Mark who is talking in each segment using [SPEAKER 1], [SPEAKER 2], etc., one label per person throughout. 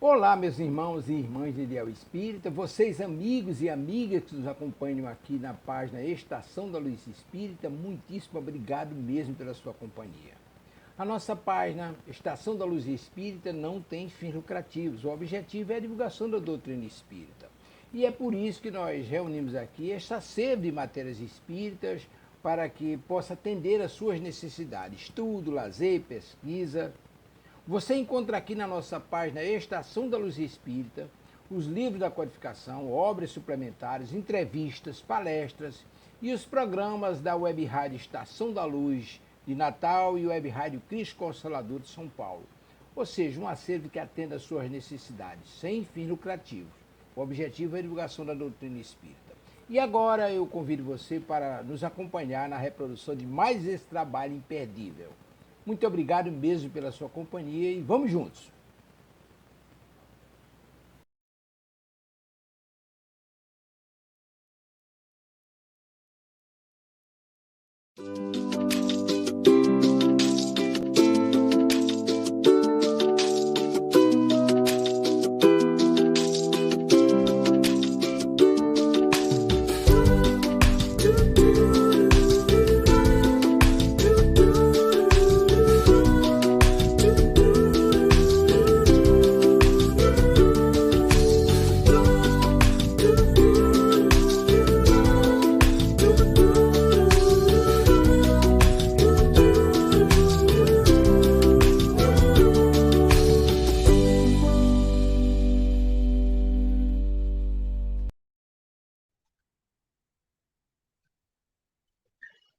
[SPEAKER 1] Olá, meus irmãos e irmãs de Ideal Espírita, vocês amigos e amigas que nos acompanham aqui na página Estação da Luz Espírita, muitíssimo obrigado mesmo pela sua companhia. A nossa página Estação da Luz Espírita não tem fins lucrativos, o objetivo é a divulgação da doutrina espírita. E é por isso que nós reunimos aqui esta sede de matérias espíritas para que possa atender às suas necessidades, estudo, lazer, pesquisa. Você encontra aqui na nossa página Estação da Luz Espírita os livros da codificação, obras suplementares, entrevistas, palestras e os programas da Web Rádio Estação da Luz de Natal e Web Rádio Cristo Consolador de São Paulo. Ou seja, um acervo que atenda às suas necessidades, sem fins lucrativos. O objetivo é a divulgação da doutrina espírita. E agora eu convido você para nos acompanhar na reprodução de mais esse trabalho imperdível. Muito obrigado mesmo pela sua companhia e vamos juntos!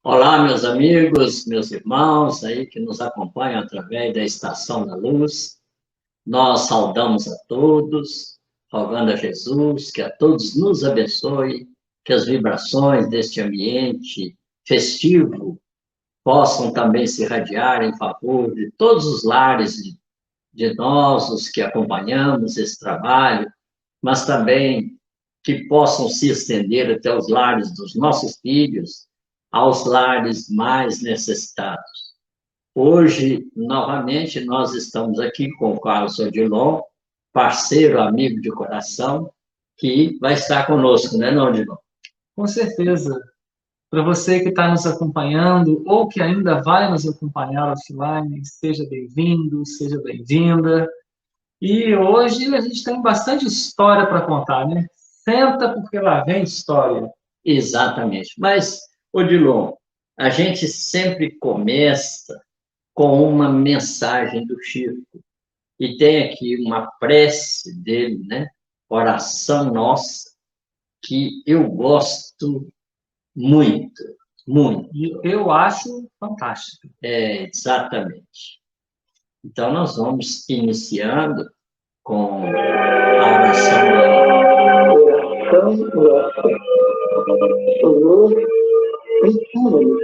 [SPEAKER 2] Olá, meus amigos, meus irmãos aí que nos acompanham através da Estação da Luz. Nós saudamos a todos, rogando a Jesus que a todos nos abençoe, que as vibrações deste ambiente festivo possam também se irradiar em favor de todos os lares de nós, os que acompanhamos esse trabalho, mas também que possam se estender até os lares dos nossos filhos, aos lares mais necessitados. Hoje, novamente, nós estamos aqui com o Carlos Odilon, parceiro, amigo de coração, que vai estar conosco, né, não, Odilon?
[SPEAKER 3] Com certeza. Para você que está nos acompanhando ou que ainda vai nos acompanhar offline, seja bem-vindo, seja bem-vinda. E hoje a gente tem bastante história para contar, né? Senta porque lá vem história.
[SPEAKER 2] Exatamente. Mas, Odilon, a gente sempre começa com uma mensagem do Chico. E tem aqui uma prece dele, né? Oração Nossa, que eu gosto muito, muito.
[SPEAKER 3] E eu acho fantástico.
[SPEAKER 2] Exatamente. Então, nós vamos iniciando com a oração dele.
[SPEAKER 4] Oração Nossa. Senhor, ensina-nos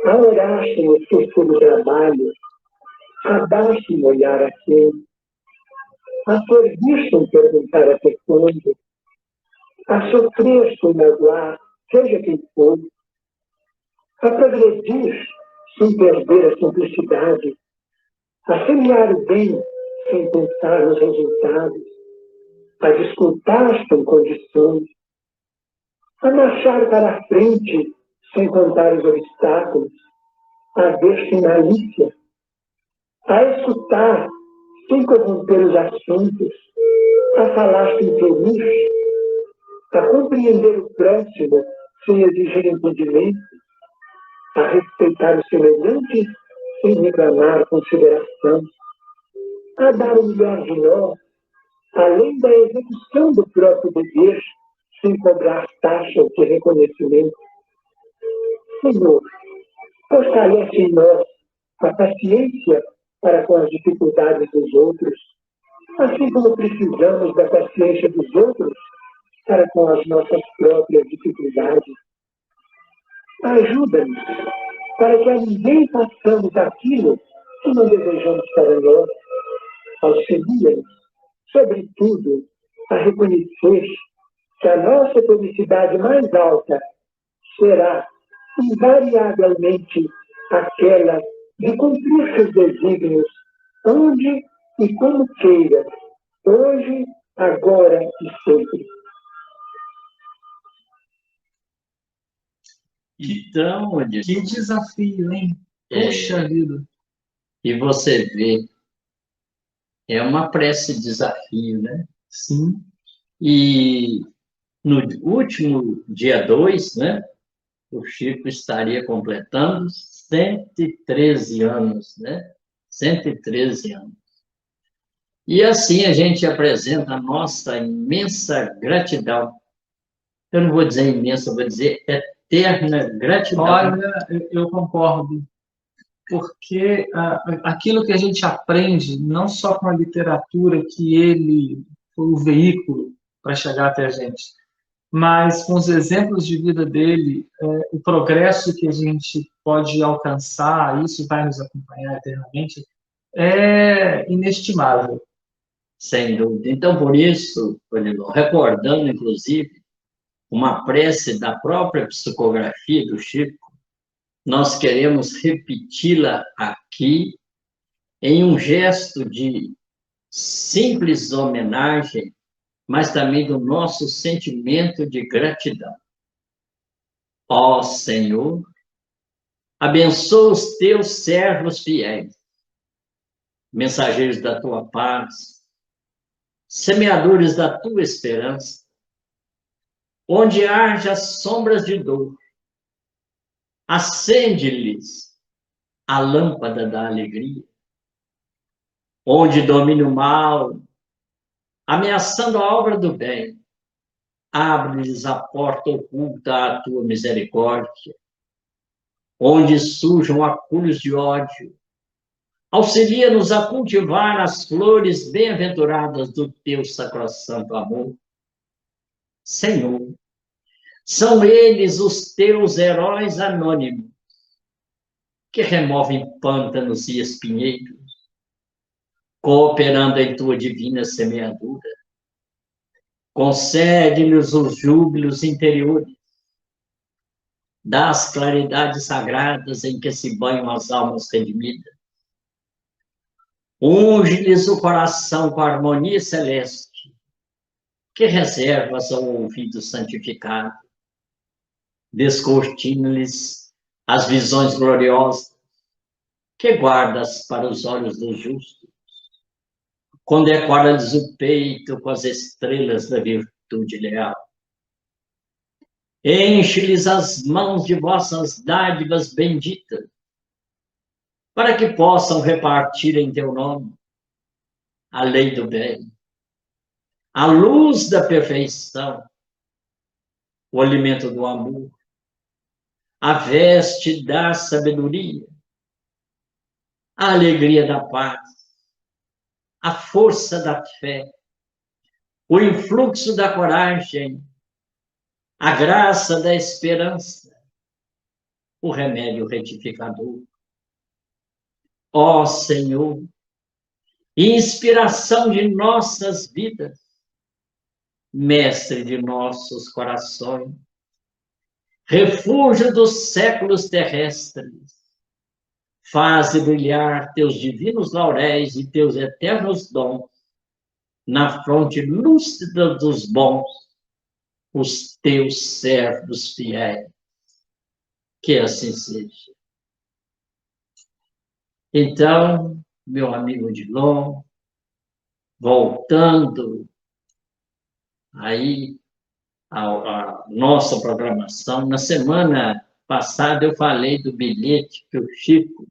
[SPEAKER 4] a orar sem esquecer do trabalho, a dar sem olhar a quem, a servir sem perguntar a quando, a sofrer sem magoar, seja quem for, a progredir sem perder a simplicidade, a semear o bem sem pensar nos resultados, a desculpar sem condições, a marchar para a frente sem contar os obstáculos, a ver sem malícia, a escutar sem corromper os assuntos, a falar sem ferir, a compreender o próximo sem exigir entendimento, a respeitar o semelhante sem reclamar consideração, a dar o melhor de nós, além da execução do próprio dever, sem cobrar taxas de reconhecimento. Senhor, fortalece em nós a paciência para com as dificuldades dos outros, assim como precisamos da paciência dos outros para com as nossas próprias dificuldades. Ajuda-nos para que a ninguém façamos aquilo que não desejamos para nós. Auxilia-nos, sobretudo, a reconhecer que a nossa felicidade mais alta será invariavelmente aquela de cumprir seus desígnios onde e como queira, hoje, agora e sempre.
[SPEAKER 2] Então, Odilon,
[SPEAKER 3] Que desafio, hein? Puxa vida.
[SPEAKER 2] e você vê, é uma prece desafio, né?
[SPEAKER 3] Sim.
[SPEAKER 2] E no último dia 2, né, o Chico estaria completando 113 anos, né? 113 anos. E assim a gente apresenta a nossa imensa gratidão. Eu não vou dizer imensa, vou dizer eterna gratidão.
[SPEAKER 3] Olha, eu concordo. Porque aquilo que a gente aprende, não só com a literatura, que ele foi o veículo para chegar até a gente, mas com os exemplos de vida dele, o progresso que a gente pode alcançar, isso vai nos acompanhar eternamente, é inestimável.
[SPEAKER 2] Sem dúvida. Então, por isso, Odilon, recordando, inclusive, uma prece da própria psicografia do Chico, nós queremos repeti-la aqui em um gesto de simples homenagem, mas também do nosso sentimento de gratidão. Ó Senhor, abençoa os teus servos fiéis, mensageiros da tua paz, semeadores da tua esperança, onde haja sombras de dor, acende-lhes a lâmpada da alegria. Onde domina o mal, ameaçando a obra do bem, abre-lhes a porta oculta à tua misericórdia. Onde surjam acúlios de ódio, auxilia-nos a cultivar as flores bem-aventuradas do teu sacrossanto amor. Senhor, são eles os teus heróis anônimos, que removem pântanos e espinheiros, cooperando em tua divina semeadura. Concede-nos os júbilos interiores, das claridades sagradas em que se banham as almas redimidas. Unge-lhes o coração com a harmonia celeste, que reservas ao ouvido santificado. Descortina-lhes as visões gloriosas, que guardas para os olhos dos justos. Condecora-lhes o peito com as estrelas da virtude leal. Enche-lhes as mãos de vossas dádivas benditas, para que possam repartir em teu nome a lei do bem, a luz da perfeição, o alimento do amor, a veste da sabedoria, a alegria da paz, a força da fé, o influxo da coragem, a graça da esperança, o remédio retificador. Ó Senhor, inspiração de nossas vidas, mestre de nossos corações, refúgio dos séculos terrestres, faze brilhar teus divinos lauréis e teus eternos dons na fronte lúcida dos bons, os teus servos fiéis. Que assim seja. Então, meu amigo Odilon, voltando aí à nossa programação, na semana passada eu falei do bilhete que o Chico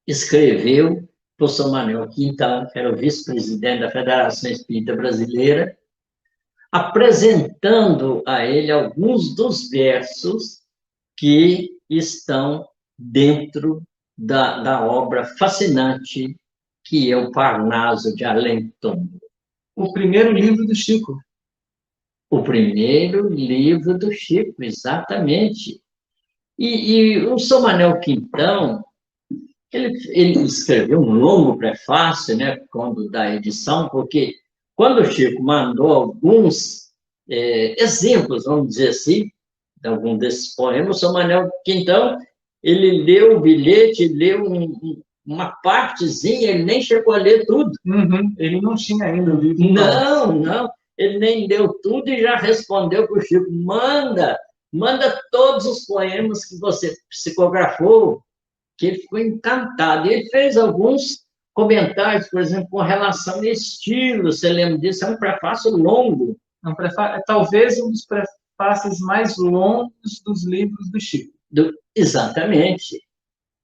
[SPEAKER 2] escreveu para o São Manuel Quintão, que era o vice-presidente da Federação Espírita Brasileira, apresentando a ele alguns dos versos que estão dentro da obra fascinante que é o Parnaso de Além Túmulo.
[SPEAKER 3] O primeiro livro do Chico.
[SPEAKER 2] O primeiro livro do Chico, exatamente. E o São Manuel Quintão, ele escreveu um longo prefácio, né, quando da edição, porque quando o Chico mandou alguns exemplos, vamos dizer assim, de algum desses poemas, o São Manuel Quintão, ele leu o bilhete, leu uma partezinha, ele nem chegou a ler tudo.
[SPEAKER 3] Uhum. Ele não tinha ainda o livro.
[SPEAKER 2] Não, ele nem leu tudo e já respondeu para o Chico, manda todos os poemas que você psicografou, que ele ficou encantado. E ele fez alguns comentários, por exemplo, com relação ao estilo, você lembra disso? É um prefácio longo.
[SPEAKER 3] Talvez um dos prefácios mais longos dos livros do Chico.
[SPEAKER 2] Exatamente.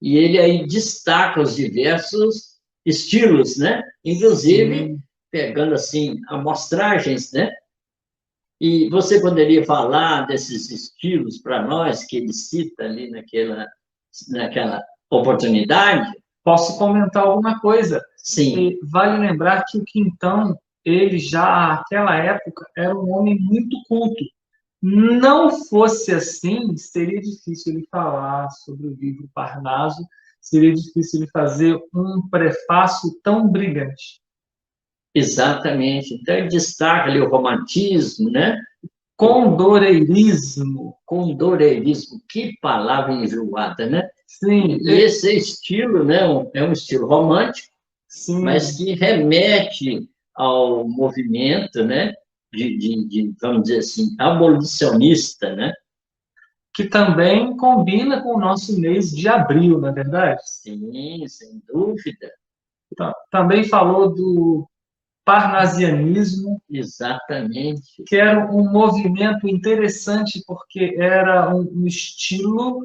[SPEAKER 2] E ele aí destaca os diversos estilos, né? Inclusive, pegando, assim, amostragens, né? E você poderia falar desses estilos para nós, que ele cita ali naquela oportunidade?
[SPEAKER 3] Posso comentar alguma coisa?
[SPEAKER 2] Sim.
[SPEAKER 3] E vale lembrar que o Quintão, ele já, naquela época, era um homem muito culto. Não fosse assim, seria difícil ele falar sobre o livro Parnaso, seria difícil ele fazer um prefácio tão brilhante.
[SPEAKER 2] Exatamente. Então, ele destaca ali o romantismo, né?
[SPEAKER 3] Condoreirismo.
[SPEAKER 2] Condoreirismo, que palavra enjoada, né?
[SPEAKER 3] Sim.
[SPEAKER 2] E esse estilo, né, é um estilo romântico, sim, mas que remete ao movimento, né, vamos dizer assim, abolicionista, né?
[SPEAKER 3] Que também combina com o nosso mês de abril, não é verdade?
[SPEAKER 2] Sim, sem dúvida.
[SPEAKER 3] Também falou do parnasianismo.
[SPEAKER 2] Exatamente.
[SPEAKER 3] Que era um movimento interessante, porque era um estilo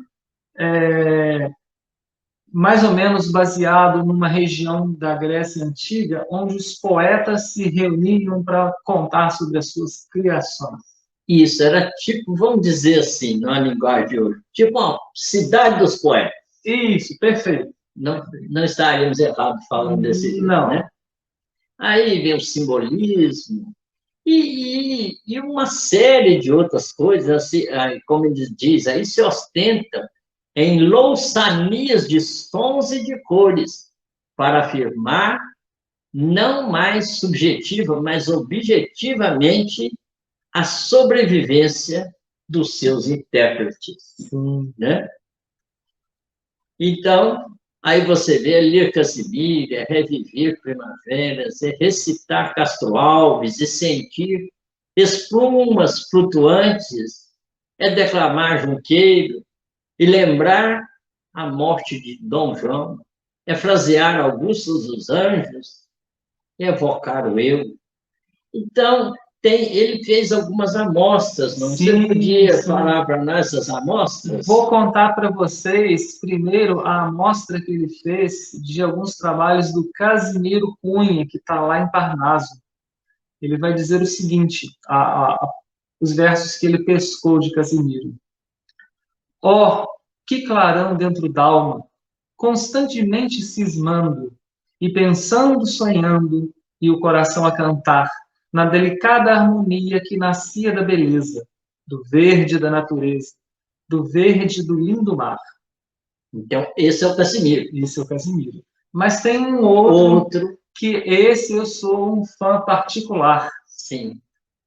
[SPEAKER 3] mais ou menos baseado numa região da Grécia Antiga, onde os poetas se reuniam para contar sobre as suas criações.
[SPEAKER 2] Isso, era tipo, vamos dizer assim, numa linguagem de hoje, tipo uma cidade dos poetas.
[SPEAKER 3] Isso, perfeito.
[SPEAKER 2] Não estaríamos errados falando desse jeito,
[SPEAKER 3] não,
[SPEAKER 2] né? Aí vem o simbolismo e uma série de outras coisas, assim, como ele diz, aí se ostenta em louçanias de sons e de cores, para afirmar, não mais subjetiva, mas objetivamente, a sobrevivência dos seus intérpretes. Né? Então, aí você vê ler Casimiro, é reviver primaveras, é recitar Castro Alves e sentir esplumas flutuantes, é declamar Junqueiro e lembrar a morte de Dom João, é frasear Augusto dos Anjos, é evocar o eu. Então, ele fez algumas amostras, não? Sim, você podia falar para nós essas amostras?
[SPEAKER 3] Vou contar para vocês, primeiro, a amostra que ele fez de alguns trabalhos do Casimiro Cunha, que está lá em Parnaso. Ele vai dizer o seguinte, os versos que ele pescou de Casimiro. Ó, que clarão dentro d'alma, constantemente cismando, e pensando, sonhando, e o coração a cantar, na delicada harmonia que nascia da beleza, do verde da natureza, do verde do lindo mar.
[SPEAKER 2] Então, esse é o Casimiro.
[SPEAKER 3] Esse é o Casimiro. Mas tem um outro que esse eu sou um fã particular.
[SPEAKER 2] Sim.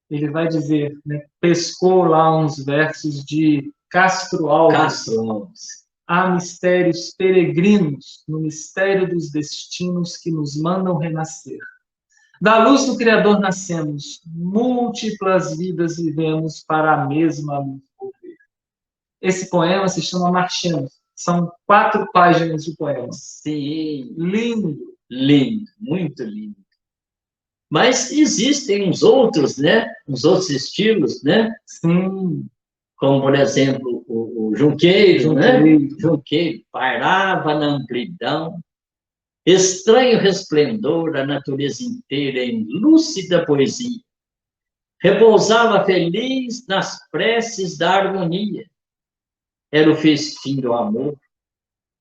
[SPEAKER 3] Ele vai dizer, né, pescou lá uns versos de Castro Alves.
[SPEAKER 2] Castro Alves.
[SPEAKER 3] Há mistérios peregrinos no mistério dos destinos que nos mandam renascer. Da luz do Criador nascemos, múltiplas vidas vivemos para a mesma luz volver. Esse poema se chama Marchamos. São 4 páginas de poema.
[SPEAKER 2] Sim.
[SPEAKER 3] Lindo.
[SPEAKER 2] Lindo, muito lindo. Mas existem uns outros, né? Uns outros estilos, né?
[SPEAKER 3] Sim.
[SPEAKER 2] Como, por exemplo, o Junqueiro, né? Junqueiro pairava na amplidão, estranho resplendor, a natureza inteira em lúcida poesia. Repousava feliz nas preces da harmonia. Era o festim do amor,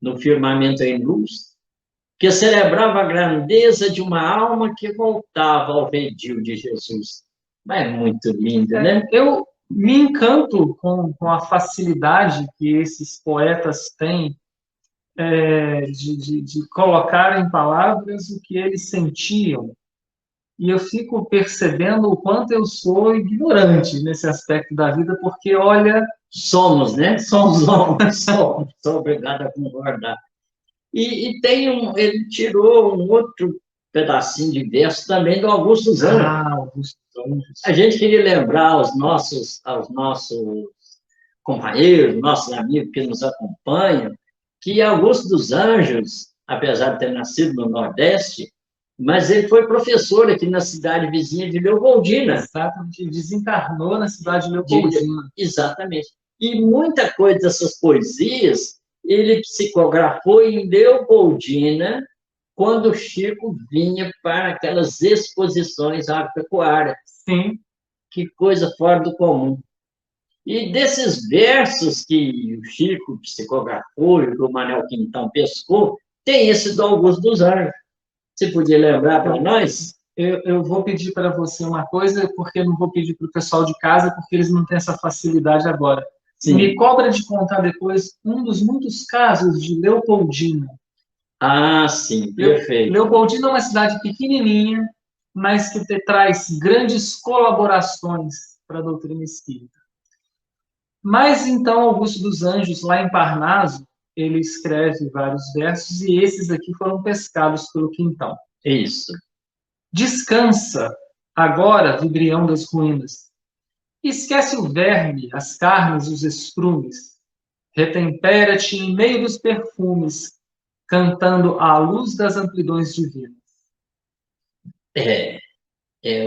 [SPEAKER 2] no firmamento em luz, que celebrava a grandeza de uma alma que voltava ao redil de Jesus. Mas é muito lindo, né?
[SPEAKER 3] Eu me encanto com a facilidade que esses poetas têm de colocar em palavras o que eles sentiam. E eu fico percebendo o quanto eu sou ignorante nesse aspecto da vida, porque, olha...
[SPEAKER 2] Somos, né? Somos. Sou obrigado a concordar. Ele tirou um outro pedacinho de verso também do Augusto dos Anjos.
[SPEAKER 3] Augusto dos Anjos.
[SPEAKER 2] A gente queria lembrar aos nossos companheiros, nossos amigos que nos acompanham, que Augusto dos Anjos, apesar de ter nascido no Nordeste, mas ele foi professor aqui na cidade vizinha de Leopoldina.
[SPEAKER 3] Exatamente, desencarnou na cidade de Leopoldina.
[SPEAKER 2] Exatamente. E muita coisa dessas poesias ele psicografou em Leopoldina, quando o Chico vinha para aquelas exposições agropecuárias.
[SPEAKER 3] Sim.
[SPEAKER 2] Que coisa fora do comum. E desses versos que o Chico psicografou e o Manuel Quintão pescou, tem esse do Augusto dos Anjos. Você podia lembrar para nós?
[SPEAKER 3] Eu vou pedir para você uma coisa, porque eu não vou pedir para o pessoal de casa, porque eles não têm essa facilidade agora. Sim. Me cobra de contar depois um dos muitos casos de Leopoldina.
[SPEAKER 2] Ah, sim, perfeito.
[SPEAKER 3] Leopoldina é uma cidade pequenininha, mas que traz grandes colaborações para a doutrina espírita. Mas, então, Augusto dos Anjos, lá em Parnaso, ele escreve vários versos, e esses aqui foram pescados pelo Quintão.
[SPEAKER 2] Isso.
[SPEAKER 3] Descansa, agora, vibrião das ruínas. Esquece o verme, as carnes e os estrumes. Retempera-te em meio dos perfumes, cantando à luz das amplidões divinas.
[SPEAKER 2] É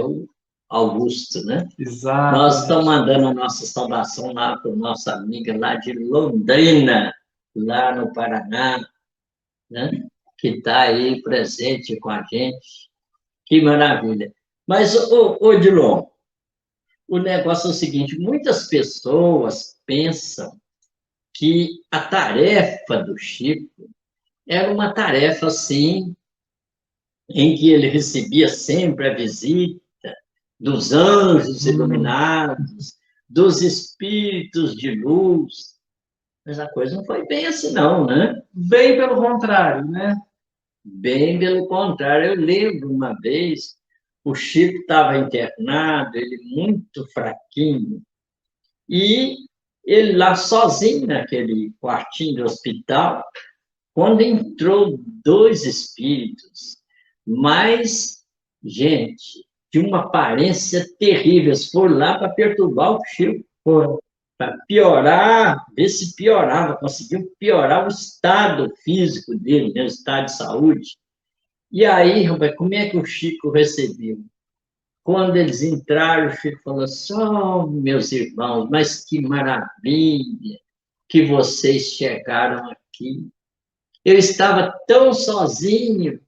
[SPEAKER 2] o Augusto, né?
[SPEAKER 3] Exato.
[SPEAKER 2] Nós estamos mandando a nossa saudação lá para a nossa amiga lá de Londrina, lá no Paraná, né? Que está aí presente com a gente. Que maravilha. Mas, Odilon, o negócio é o seguinte, muitas pessoas pensam que a tarefa do Chico era uma tarefa, assim, em que ele recebia sempre a visita dos anjos iluminados, dos espíritos de luz. Mas a coisa não foi bem assim, não, né?
[SPEAKER 3] Bem pelo contrário, né?
[SPEAKER 2] Bem pelo contrário. Eu lembro uma vez, o Chico estava internado, ele muito fraquinho, e ele lá sozinho naquele quartinho do hospital, quando entrou 2 espíritos, mas, gente, de uma aparência terrível, eles foram lá para perturbar o Chico, para piorar, ver se piorava, conseguiu piorar o estado físico dele, né, o estado de saúde. E aí, como é que o Chico recebeu? Quando eles entraram, o Chico falou assim, oh, meus irmãos, mas que maravilha que vocês chegaram aqui. Eu estava tão sozinho,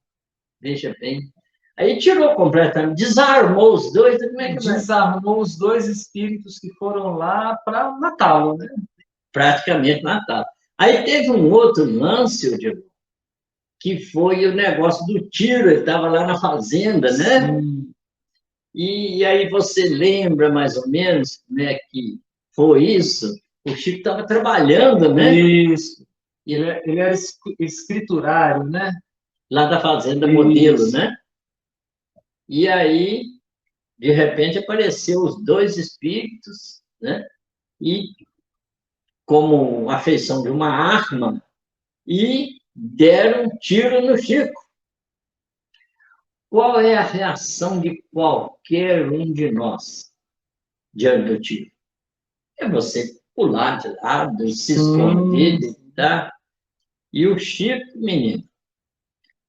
[SPEAKER 2] veja bem. Aí tirou completamente, desarmou os dois. Como é que
[SPEAKER 3] desarmou os 2 espíritos que foram lá para matá-lo, né?
[SPEAKER 2] Praticamente matá-lo. Aí teve um outro lance, que foi o negócio do tiro, ele estava lá na fazenda, né?
[SPEAKER 3] Sim.
[SPEAKER 2] E aí você lembra mais ou menos como é que foi isso? O Chico estava trabalhando, né?
[SPEAKER 3] Isso. Ele era escriturário, né?
[SPEAKER 2] Lá da fazenda Modelo, né? E aí, de repente, apareceu os 2 espíritos, né? E como a feição de uma arma, e deram um tiro no Chico. Qual é a reação de qualquer um de nós diante do tiro? É você pular de lado, se esconder, tá? E o Chico, menino,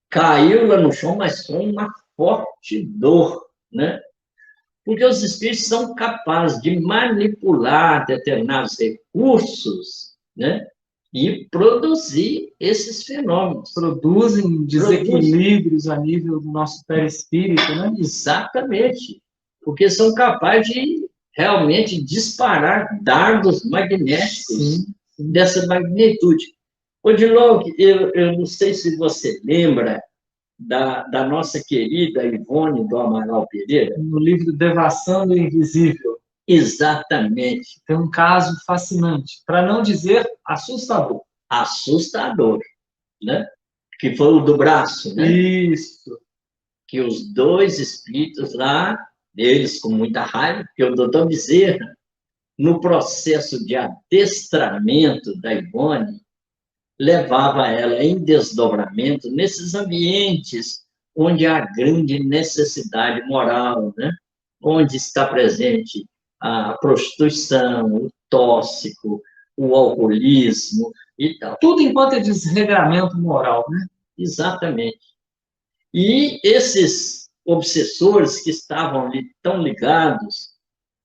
[SPEAKER 2] caiu lá no chão, mas com uma forte dor, né? Porque os espíritos são capazes de manipular determinados recursos, né? E produzir esses fenômenos.
[SPEAKER 3] Produzem desequilíbrios a nível do nosso perispírito, né?
[SPEAKER 2] Exatamente. Porque são capazes de realmente disparar dardos magnéticos dessa magnitude. Odilon, eu não sei se você lembra da nossa querida Ivone do Amaral Pereira.
[SPEAKER 3] No livro Devassando o Invisível.
[SPEAKER 2] Exatamente.
[SPEAKER 3] Tem um caso fascinante, para não dizer assustador.
[SPEAKER 2] Assustador, né? Que foi o do braço, né?
[SPEAKER 3] Isso.
[SPEAKER 2] Que os 2 espíritos lá, eles com muita raiva, porque o doutor Bezerra, no processo de adestramento da Ivone, levava ela em desdobramento nesses ambientes onde há grande necessidade moral, né? Onde está presente a prostituição, o tóxico, o alcoolismo e tal.
[SPEAKER 3] Tudo enquanto é desregramento moral, né?
[SPEAKER 2] Exatamente. E esses obsessores que estavam ali tão ligados,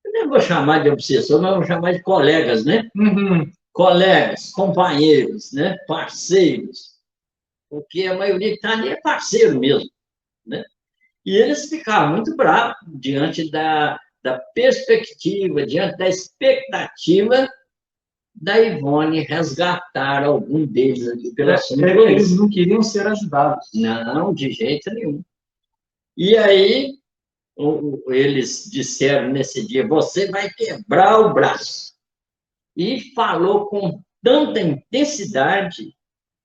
[SPEAKER 2] eu nem vou chamar de obsessor, mas vou chamar de colegas, né?
[SPEAKER 3] Uhum.
[SPEAKER 2] Colegas, companheiros, né? Parceiros, porque a maioria que está ali é parceiro mesmo, né? E eles ficaram muito bravos diante da perspectiva, diante da expectativa da Ivone resgatar algum deles ali pela sua influência.
[SPEAKER 3] Eles não queriam ser ajudados.
[SPEAKER 2] Não, de jeito nenhum. E aí, eles disseram nesse dia, você vai quebrar o braço. E falou com tanta intensidade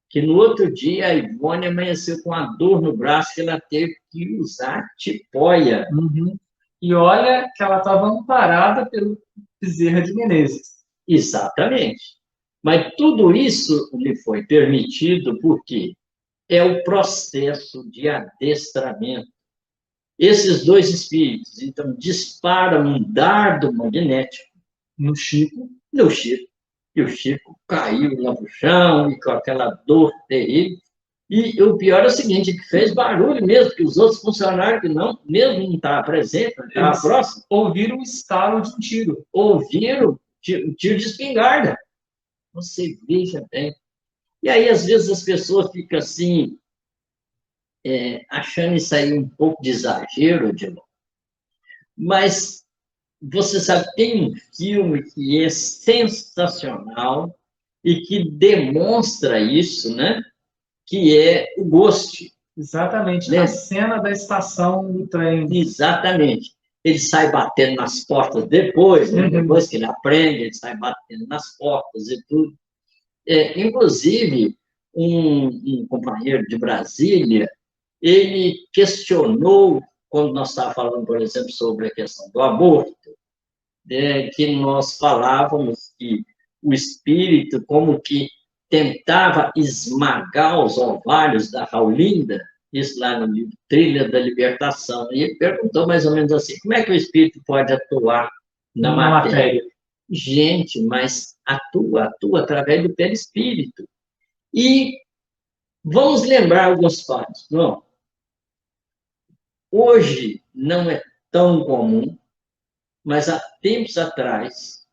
[SPEAKER 2] que no outro dia a Ivone amanheceu com a dor no braço que ela teve que usar tipóia.
[SPEAKER 3] Uhum. E olha que ela estava amparada pelo Bezerra de Menezes.
[SPEAKER 2] Exatamente. Mas tudo isso lhe foi permitido porque é o processo de adestramento. Esses dois espíritos, então, disparam um dardo magnético
[SPEAKER 3] no Chico.
[SPEAKER 2] E o Chico caiu lá no chão, e com aquela dor terrível. E o pior é o seguinte, que fez barulho mesmo, que os outros funcionários que não, mesmo não estavam presentes, não estavam próximos,
[SPEAKER 3] ouviram o estalo de um tiro.
[SPEAKER 2] Ouviram o tiro de espingarda. Você veja bem. E aí, às vezes, as pessoas ficam assim, achando isso aí um pouco de exagero, de novo. Mas você sabe, tem um filme que é sensacional e que demonstra isso, né? Que é o Ghost.
[SPEAKER 3] Exatamente, né? A cena da estação do trem.
[SPEAKER 2] Exatamente. Ele sai batendo nas portas depois, né? Depois que ele aprende, ele sai batendo nas portas e tudo. Inclusive, um companheiro de Brasília, ele questionou, quando nós estávamos falando, por exemplo, sobre a questão do aborto, que nós falávamos que o espírito como que tentava esmagar os ovários da Raulinda, isso lá no livro Trilha da Libertação, e ele perguntou mais ou menos assim, como é que o espírito pode atuar na matéria? Gente, mas atua através do perispírito. E vamos lembrar alguns fatos, não? Hoje não é tão comum, mas há tempos atrás,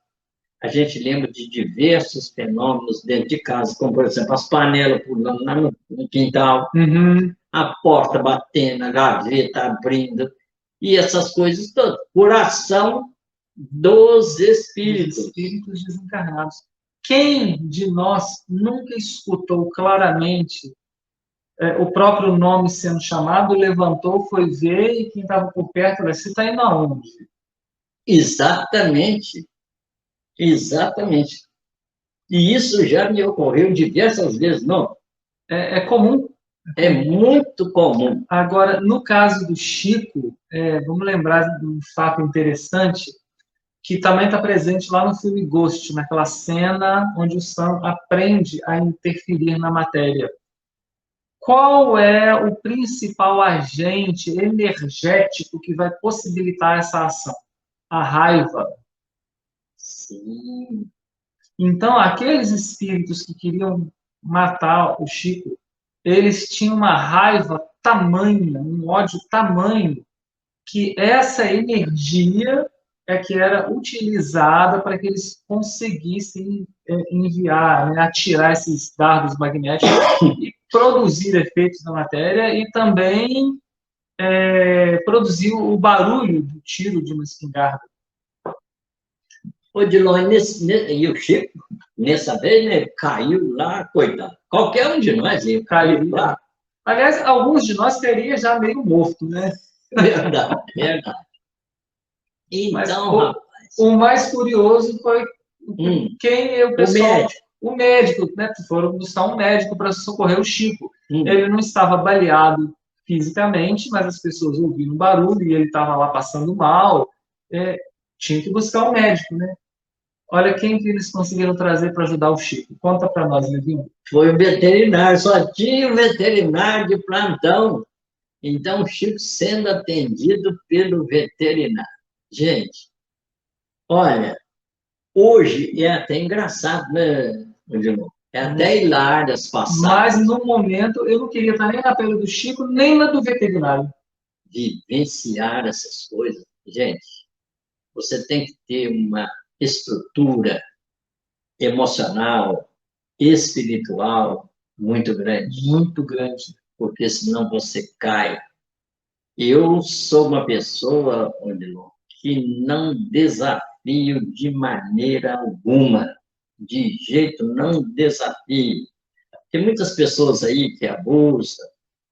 [SPEAKER 2] a gente lembra de diversos fenômenos dentro de casa, como, por exemplo, as panelas pulando lá no quintal, a porta batendo, a gaveta abrindo, e essas coisas todas, por ação dos espíritos.
[SPEAKER 3] Dos espíritos desencarnados. Quem de nós nunca escutou claramente o próprio nome sendo chamado, levantou, foi ver, e quem estava por perto disse, está indo aonde?
[SPEAKER 2] Exatamente. Exatamente. E isso já me ocorreu diversas vezes, não?
[SPEAKER 3] É comum.
[SPEAKER 2] É muito comum.
[SPEAKER 3] Agora, no caso do Chico, vamos lembrar de um fato interessante, que também está presente lá no filme Ghost, naquela cena onde o Sam aprende a interferir na matéria. Qual é o principal agente energético que vai possibilitar essa ação? A raiva.
[SPEAKER 2] Sim.
[SPEAKER 3] Então, aqueles espíritos que queriam matar o Chico, eles tinham uma raiva tamanha, um ódio tamanho, que essa energia que era utilizada para que eles conseguissem enviar, né, atirar esses dardos magnéticos e produzir efeitos na matéria e também produzir o barulho do tiro de uma espingarda.
[SPEAKER 2] O Dilon, e o Chico, nessa vez, né, caiu lá, coitado. Qualquer um de nós caiu lá.
[SPEAKER 3] Aliás, alguns de nós teria já meio morto, né?
[SPEAKER 2] Verdade, verdade. Então,
[SPEAKER 3] rapaz, o mais curioso foi quem o pessoal... O médico, né? Foram buscar um médico para socorrer o Chico. Ele não estava baleado fisicamente, mas as pessoas ouviram barulho e ele estava lá passando mal. Tinha que buscar um médico, né? Olha quem que eles conseguiram trazer para ajudar o Chico. Conta para nós, Levinho.
[SPEAKER 2] Foi o veterinário, só tinha o veterinário de plantão. Então, o Chico sendo atendido pelo veterinário. Gente, olha, hoje é até engraçado, né, Odilon? É até hilário as passagens.
[SPEAKER 3] Mas, no momento, eu não queria estar nem na pele do Chico, nem na do veterinário.
[SPEAKER 2] Vivenciar essas coisas. Gente, você tem que ter uma estrutura emocional, espiritual muito grande.
[SPEAKER 3] Muito grande.
[SPEAKER 2] Porque senão você cai. Eu sou uma pessoa, Odilon, que não desafio de maneira alguma. De jeito não desafio. Tem muitas pessoas aí que abusam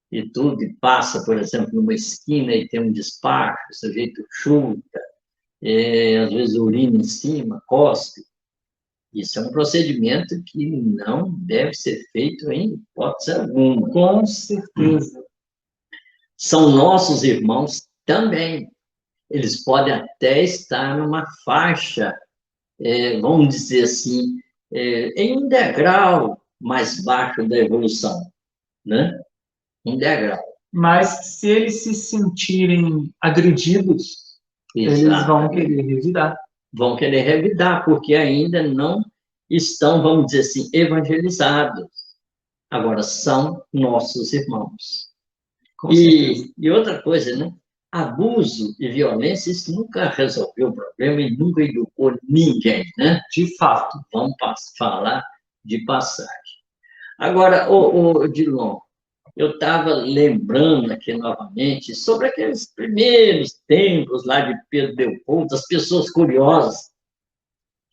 [SPEAKER 2] e tudo, e passa, por exemplo, numa esquina e tem um despacho, o sujeito chuta, às vezes urina em cima, cospe. Isso é um procedimento que não deve ser feito em hipótese alguma.
[SPEAKER 3] Com certeza.
[SPEAKER 2] São nossos irmãos também. Eles podem até estar numa faixa, vamos dizer assim, em um degrau mais baixo da evolução, né? Um degrau.
[SPEAKER 3] Mas se eles se sentirem agredidos, eles vão querer revidar.
[SPEAKER 2] Vão querer revidar, porque ainda não estão, vamos dizer assim, evangelizados. Agora, são nossos irmãos. E outra coisa, né? Abuso e violência, isso nunca resolveu o problema e nunca educou ninguém, né?
[SPEAKER 3] De fato.
[SPEAKER 2] Vamos falar de passagem. Agora, Dilon, eu estava lembrando aqui novamente sobre aqueles primeiros tempos lá de Pedro Leopoldo, as pessoas curiosas.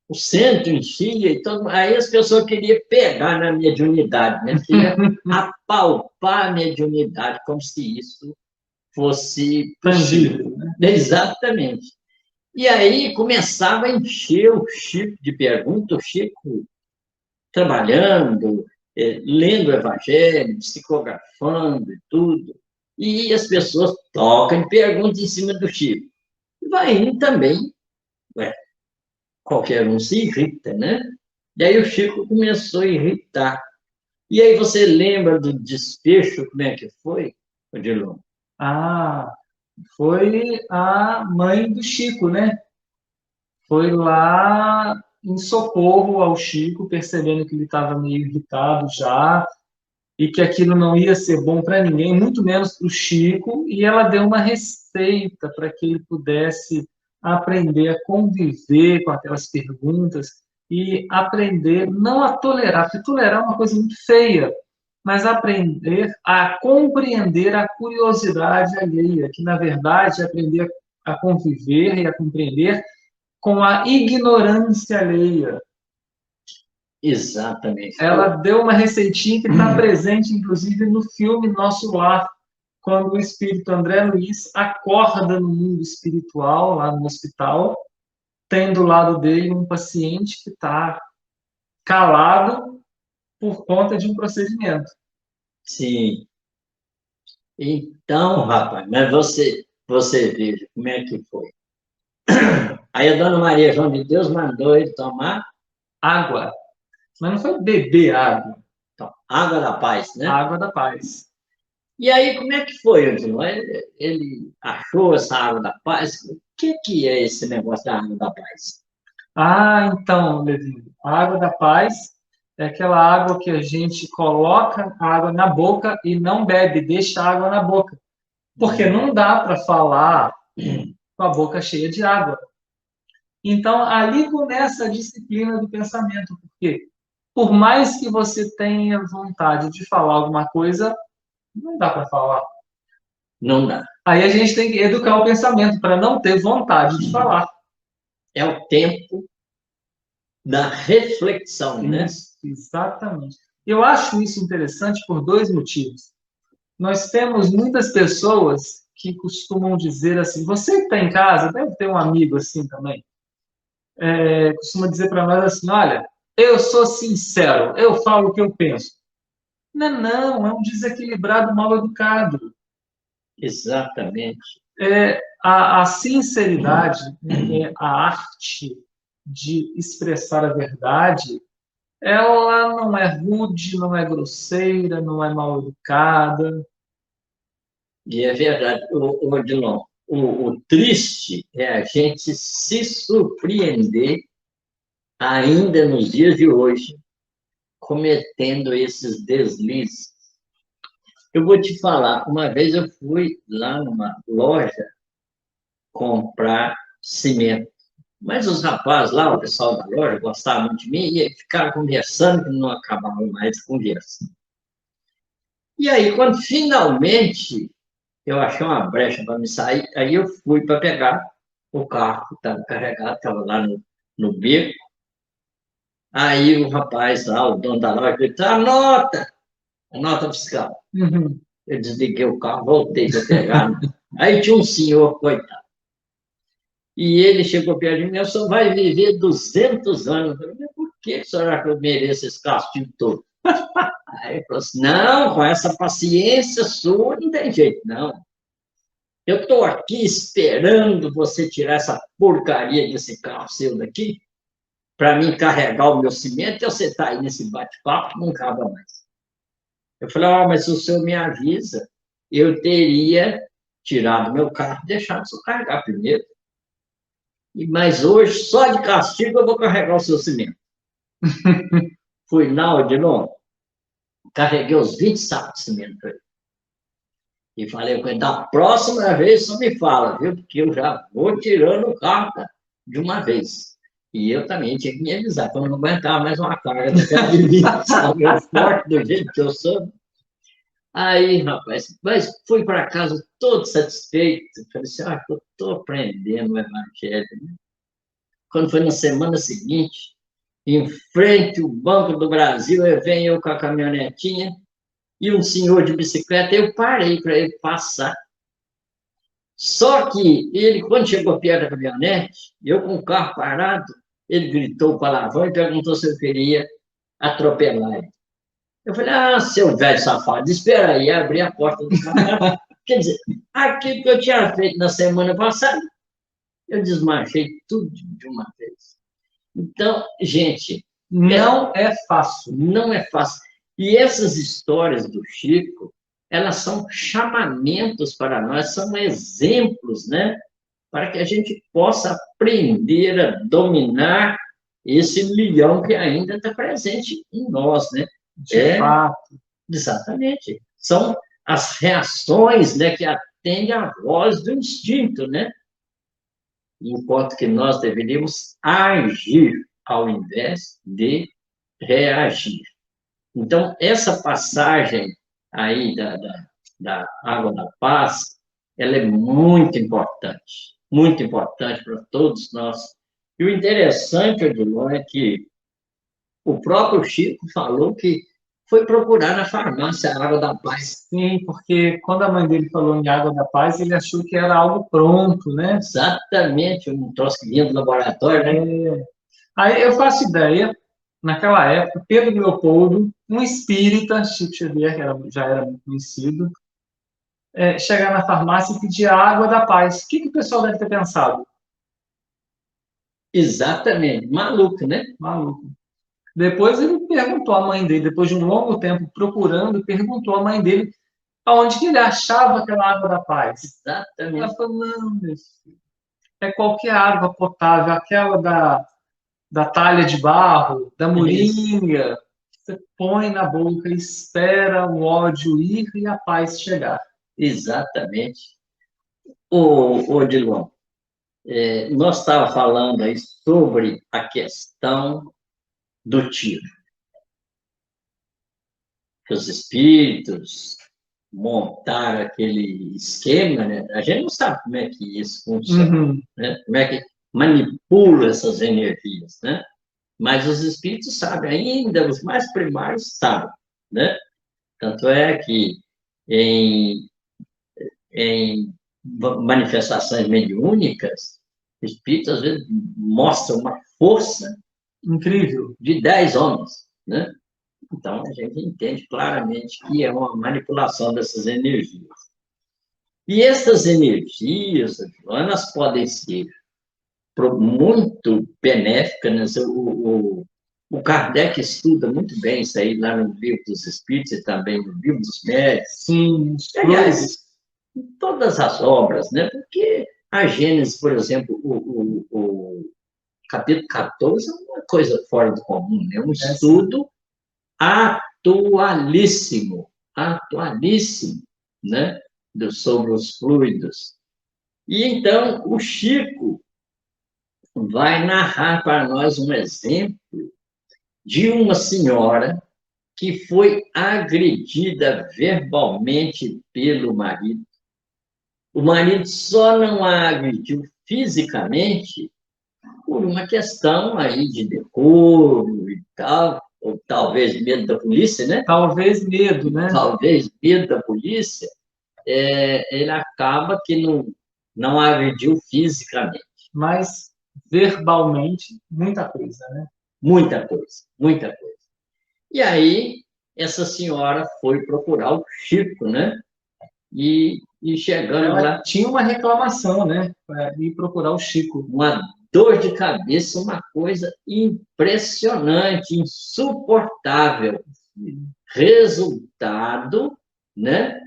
[SPEAKER 2] O centro enchia, então, aí as pessoas queriam pegar na mediunidade, né? Queriam apalpar a mediunidade, como se isso fosse
[SPEAKER 3] possível. Né?
[SPEAKER 2] Exatamente. E aí começava a encher o Chico de perguntas, o Chico trabalhando, lendo o Evangelho, psicografando e tudo. E as pessoas tocam e perguntam em cima do Chico. E vai indo também, qualquer um se irrita, né? E aí o Chico começou a irritar. E aí você lembra do desfecho, como é que foi, Odilon?
[SPEAKER 3] Foi a mãe do Chico, né? Foi lá em socorro ao Chico, percebendo que ele estava meio irritado já, e que aquilo não ia ser bom para ninguém, muito menos para o Chico, e ela deu uma receita para que ele pudesse aprender a conviver com aquelas perguntas e aprender não a tolerar, porque tolerar é uma coisa muito feia, mas aprender a compreender a curiosidade alheia, que na verdade é aprender a conviver e a compreender com a ignorância alheia.
[SPEAKER 2] Exatamente.
[SPEAKER 3] Ela deu uma receitinha que está presente, inclusive, no filme Nosso Lar, quando o espírito André Luiz acorda no mundo espiritual, lá no hospital, tem do lado dele um paciente que está calado por conta de um procedimento.
[SPEAKER 2] Sim. Então, rapaz, mas você veja como é que foi. Aí a dona Maria João de Deus mandou ele tomar
[SPEAKER 3] água. Mas não foi beber água.
[SPEAKER 2] Então, água da paz, né?
[SPEAKER 3] Água da paz.
[SPEAKER 2] E aí, como é que foi, Odilon? Ele achou essa água da paz? O que é esse negócio da água da paz?
[SPEAKER 3] Então, Levi, a água da paz é aquela água que a gente coloca a água na boca e não bebe, deixa a água na boca. Porque não dá para falar com a boca cheia de água. Então, ali começa a disciplina do pensamento, porque por mais que você tenha vontade de falar alguma coisa, não dá para falar.
[SPEAKER 2] Não dá.
[SPEAKER 3] Aí a gente tem que educar o pensamento para não ter vontade de falar.
[SPEAKER 2] É o tempo da reflexão, né?
[SPEAKER 3] Exatamente. Eu acho isso interessante por dois motivos. Nós temos muitas pessoas que costumam dizer assim, você que está em casa, deve ter um amigo assim também, costuma dizer para nós assim, olha, eu sou sincero, eu falo o que eu penso. Não, é um desequilibrado mal educado.
[SPEAKER 2] Exatamente.
[SPEAKER 3] A sinceridade é a arte de expressar a verdade, ela não é rude, não é grosseira, não é mal educada.
[SPEAKER 2] E é verdade, Odilon, o triste é a gente se surpreender ainda nos dias de hoje, cometendo esses deslizes. Eu vou te falar, uma vez eu fui lá numa loja comprar cimento, mas os rapazes lá, o pessoal da loja, gostavam muito de mim e ficaram conversando, que não acabavam mais a conversa. E aí, quando finalmente eu achei uma brecha para me sair, aí eu fui para pegar o carro que estava carregado, estava lá no beco. Aí o rapaz lá, o dono da loja, gritou: a nota fiscal.
[SPEAKER 3] Uhum.
[SPEAKER 2] Eu desliguei o carro, voltei para pegar. Aí tinha um senhor, coitado. E ele chegou perto de mim: o senhor vai viver 200 anos. Eu falei: por que será que eu mereço esse castigo todo? Aí ele falou assim: não, com essa paciência sua não tem jeito, não. Eu estou aqui esperando você tirar essa porcaria desse carro seu daqui, para mim carregar o meu cimento, e você está aí nesse bate-papo, não acaba mais. Eu falei: mas se o senhor me avisa, eu teria tirado meu carro e deixado o senhor carregar primeiro. Mas hoje, só de castigo, eu vou carregar o seu cimento. Fui na Odilon, carreguei os 20 sacos de cimento aí. E falei com ele: da próxima vez só me fala, viu? Porque eu já vou tirando o carro de uma vez. E eu também tinha que me avisar, porque eu não aguentava mais uma carga daquela de 20 sacos. Eu forte do jeito que eu sou. Aí, rapaz, mas fui para casa todo satisfeito. Falei assim: eu estou aprendendo o evangelho. Quando foi na semana seguinte, em frente ao Banco do Brasil, venho eu com a caminhonetinha e um senhor de bicicleta, eu parei para ele passar. Só que ele, quando chegou perto da caminhonete, eu com o carro parado, ele gritou palavrão e perguntou se eu queria atropelar ele. Eu falei: seu velho safado, espera aí, abri a porta do carro. Quer dizer, aquilo que eu tinha feito na semana passada, eu desmanchei tudo de uma vez. Então, gente,
[SPEAKER 3] Não é fácil.
[SPEAKER 2] não é fácil. E essas histórias do Chico, elas são chamamentos para nós, são exemplos, né? Para que a gente possa aprender a dominar esse leão que ainda está presente em nós, né?
[SPEAKER 3] De fato.
[SPEAKER 2] Exatamente. São as reações, né, que atendem à voz do instinto, né? Enquanto que nós deveríamos agir ao invés de reagir. Então, essa passagem aí da Água da Paz, ela é muito importante para todos nós. E o interessante, Odilon, é que o próprio Chico falou que foi procurar na farmácia a Água da Paz.
[SPEAKER 3] Sim, porque quando a mãe dele falou em Água da Paz, ele achou que era algo pronto, né?
[SPEAKER 2] Exatamente, um troço que vinha do laboratório, né?
[SPEAKER 3] Aí eu faço ideia, naquela época, Pedro Leopoldo, um espírita, Chico Xavier, que já era muito conhecido, chegar na farmácia e pedir a Água da Paz. O que o pessoal deve ter pensado?
[SPEAKER 2] Exatamente, maluco, né?
[SPEAKER 3] Maluco. Depois ele perguntou à mãe dele, depois de um longo tempo procurando, perguntou à mãe dele aonde que ele achava aquela Água da Paz.
[SPEAKER 2] Exatamente.
[SPEAKER 3] Ela falou: não, meu filho, é qualquer água potável, aquela da talha de barro, da moringa. Você põe na boca, espera o ódio ir e a paz chegar.
[SPEAKER 2] Exatamente. Odilon, nós estávamos falando aí sobre a questão do tiro. Que os espíritos montaram aquele esquema, né? A gente não sabe como é que isso funciona, né? Como é que manipula essas energias, né? Mas os espíritos sabem, ainda os mais primários sabem, né? Tanto é que em manifestações mediúnicas, espíritos às vezes mostram uma força
[SPEAKER 3] incrível
[SPEAKER 2] de 10 homens, né? Então, a gente entende claramente que é uma manipulação dessas energias. E essas energias, elas podem ser muito benéfica, né? O Kardec estuda muito bem isso aí lá no Livro dos Espíritos e também no Livro dos Médiuns.
[SPEAKER 3] Sim,
[SPEAKER 2] Aliás, em todas as obras, né? Porque a Gênesis, por exemplo, o capítulo 14 é uma coisa fora do comum, é um estudo atualíssimo, né? Sobre os fluidos. E então o Chico vai narrar para nós um exemplo de uma senhora que foi agredida verbalmente pelo marido. O marido só não a agrediu fisicamente por uma questão aí de decoro e tal, ou talvez medo da polícia, né?
[SPEAKER 3] Talvez medo, né?
[SPEAKER 2] Talvez medo da polícia, ele acaba que não agrediu fisicamente.
[SPEAKER 3] Mas verbalmente, muita coisa, né?
[SPEAKER 2] Muita coisa, muita coisa. E aí, essa senhora foi procurar o Chico, né? E chegando
[SPEAKER 3] Ela
[SPEAKER 2] lá,
[SPEAKER 3] tinha uma reclamação, né? Para ir procurar o Chico.
[SPEAKER 2] uma dor de cabeça, uma coisa impressionante, insuportável. Resultado, né?